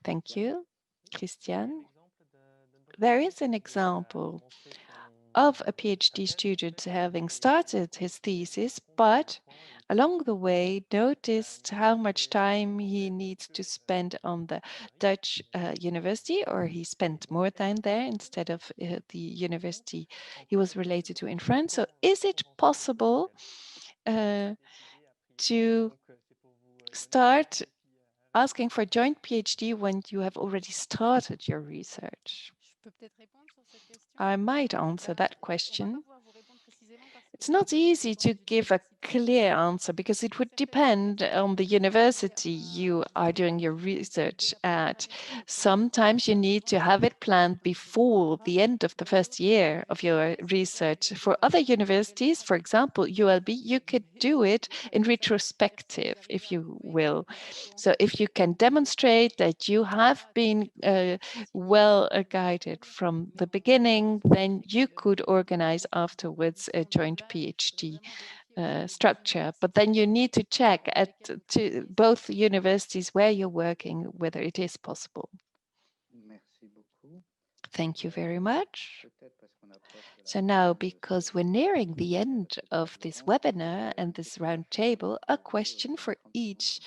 Thank you, Christian. There is an example of a PhD student having started his thesis, but along the way noticed how much time he needs to spend on the Dutch university, or he spent more time there instead of the university he was related to in France. So is it possible to start asking for joint PhD when you have already started your research? I might answer that question. It's not easy to give a clear answer because it would depend on the university you are doing your research at. Sometimes you need to have it planned before the end of the first year of your research. For other universities, for example, ULB, you could do it in retrospective, if you will. So if you can demonstrate that you have been well guided from the beginning, then you could organize afterwards a joint PhD structure. But then you need to check at both universities where you're working whether it is possible. Thank you very much. So now, because we're nearing the end of this webinar and this roundtable, a question for each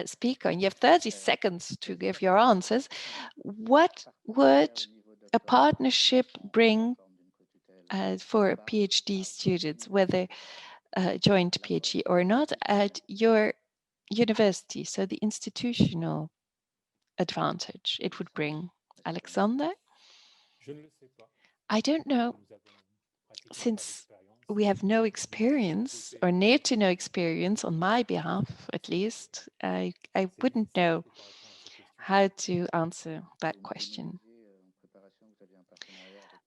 speaker, and you have 30 seconds to give your answers. What would a partnership bring for PhD students, whether joint PhD or not, at your university? So the institutional advantage it would bring. Alexander? I don't know, since we have no experience or near to no experience on my behalf, at least, I wouldn't know how to answer that question.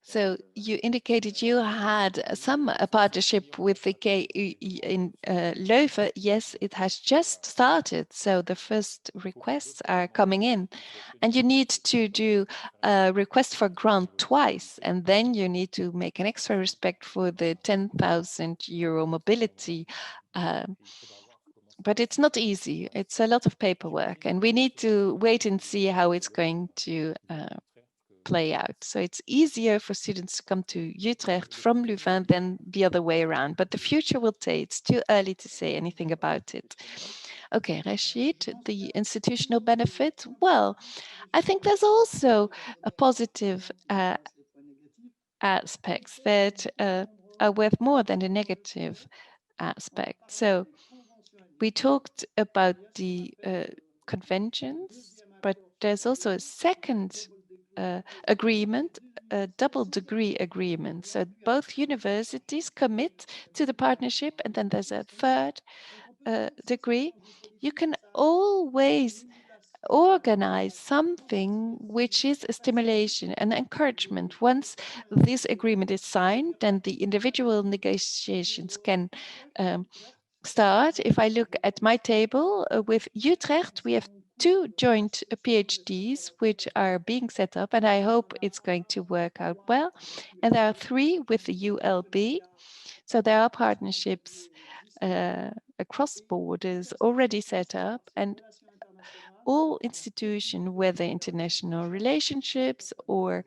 So you indicated you had some partnership with the KU in Leuven. Yes, it has just started. So the first requests are coming in. And you need to do a request for grant twice. And then you need to make an extra respect for the 10,000 euro mobility. But it's not easy. It's a lot of paperwork. And we need to wait and see how it's going to play out. So it's easier for students to come to Utrecht from Leuven than the other way around. But the future will tell. It's too early to say anything about it. Okay, Rashid, the institutional benefit. Well, I think there's also a positive aspects that are worth more than the negative aspect. So we talked about the conventions, but there's also a second agreement, a double degree agreement. So both universities commit to the partnership, and then there's a third degree. You can always organize something which is a stimulation and encouragement. Once this agreement is signed, then the individual negotiations can start. If I look at my table with Utrecht, we have 2 joint PhDs which are being set up, and I hope it's going to work out well. And there are 3 with the ULB. So there are partnerships across borders already set up, and all institutions, whether international relationships or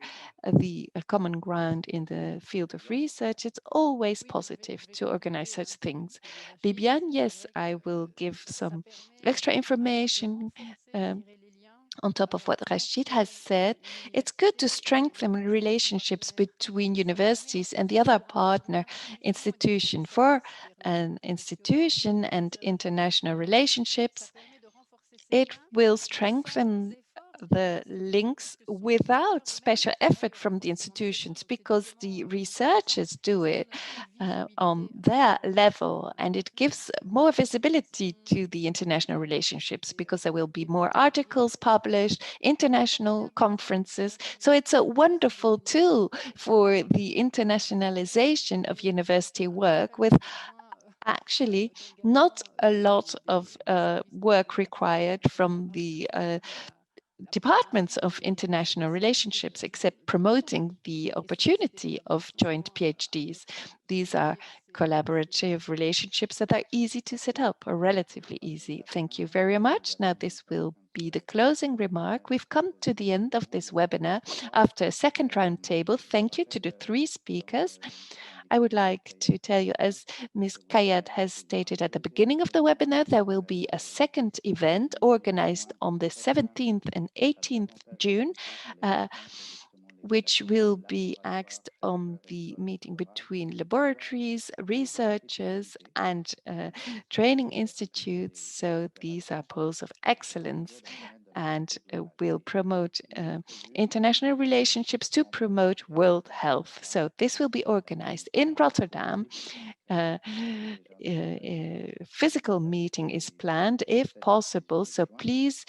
the common ground in the field of research, it's always positive to organize such things. Bibiane, yes, I will give some extra information on top of what Rashid has said. It's good to strengthen relationships between universities and the other partner institution. For an institution and international relationships, it will strengthen the links without special effort from the institutions, because the researchers do it on their level, and it gives more visibility to the international relationships because there will be more articles published, international conferences. So it's a wonderful tool for the internationalization of university work, with actually not a lot of work required from the departments of international relationships, except promoting the opportunity of joint PhDs. These are collaborative relationships that are easy to set up, or relatively easy. Thank you very much. Now this will be the closing remark. We've come to the end of this webinar after a second roundtable. Thank you to the 3 speakers. I would like to tell you, as Ms. Kayat has stated at the beginning of the webinar, there will be a second event organized on the 17th and 18th June, which will be axed on the meeting between laboratories, researchers, and training institutes. So these are poles of excellence, and will promote international relationships to promote world health. So this will be organized in Rotterdam. Physical meeting is planned if possible, so please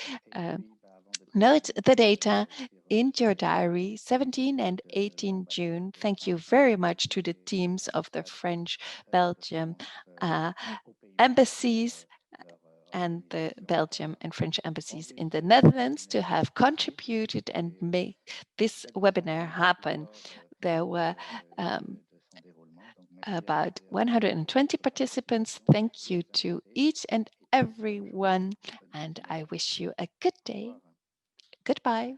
note the data in your diary, 17 and 18 June. Thank you very much to the teams of the French, Belgium embassies, and the Belgium and French embassies in the Netherlands to have contributed and made this webinar happen. There were about 120 participants. Thank you to each and every one, and I wish you a good day. Goodbye.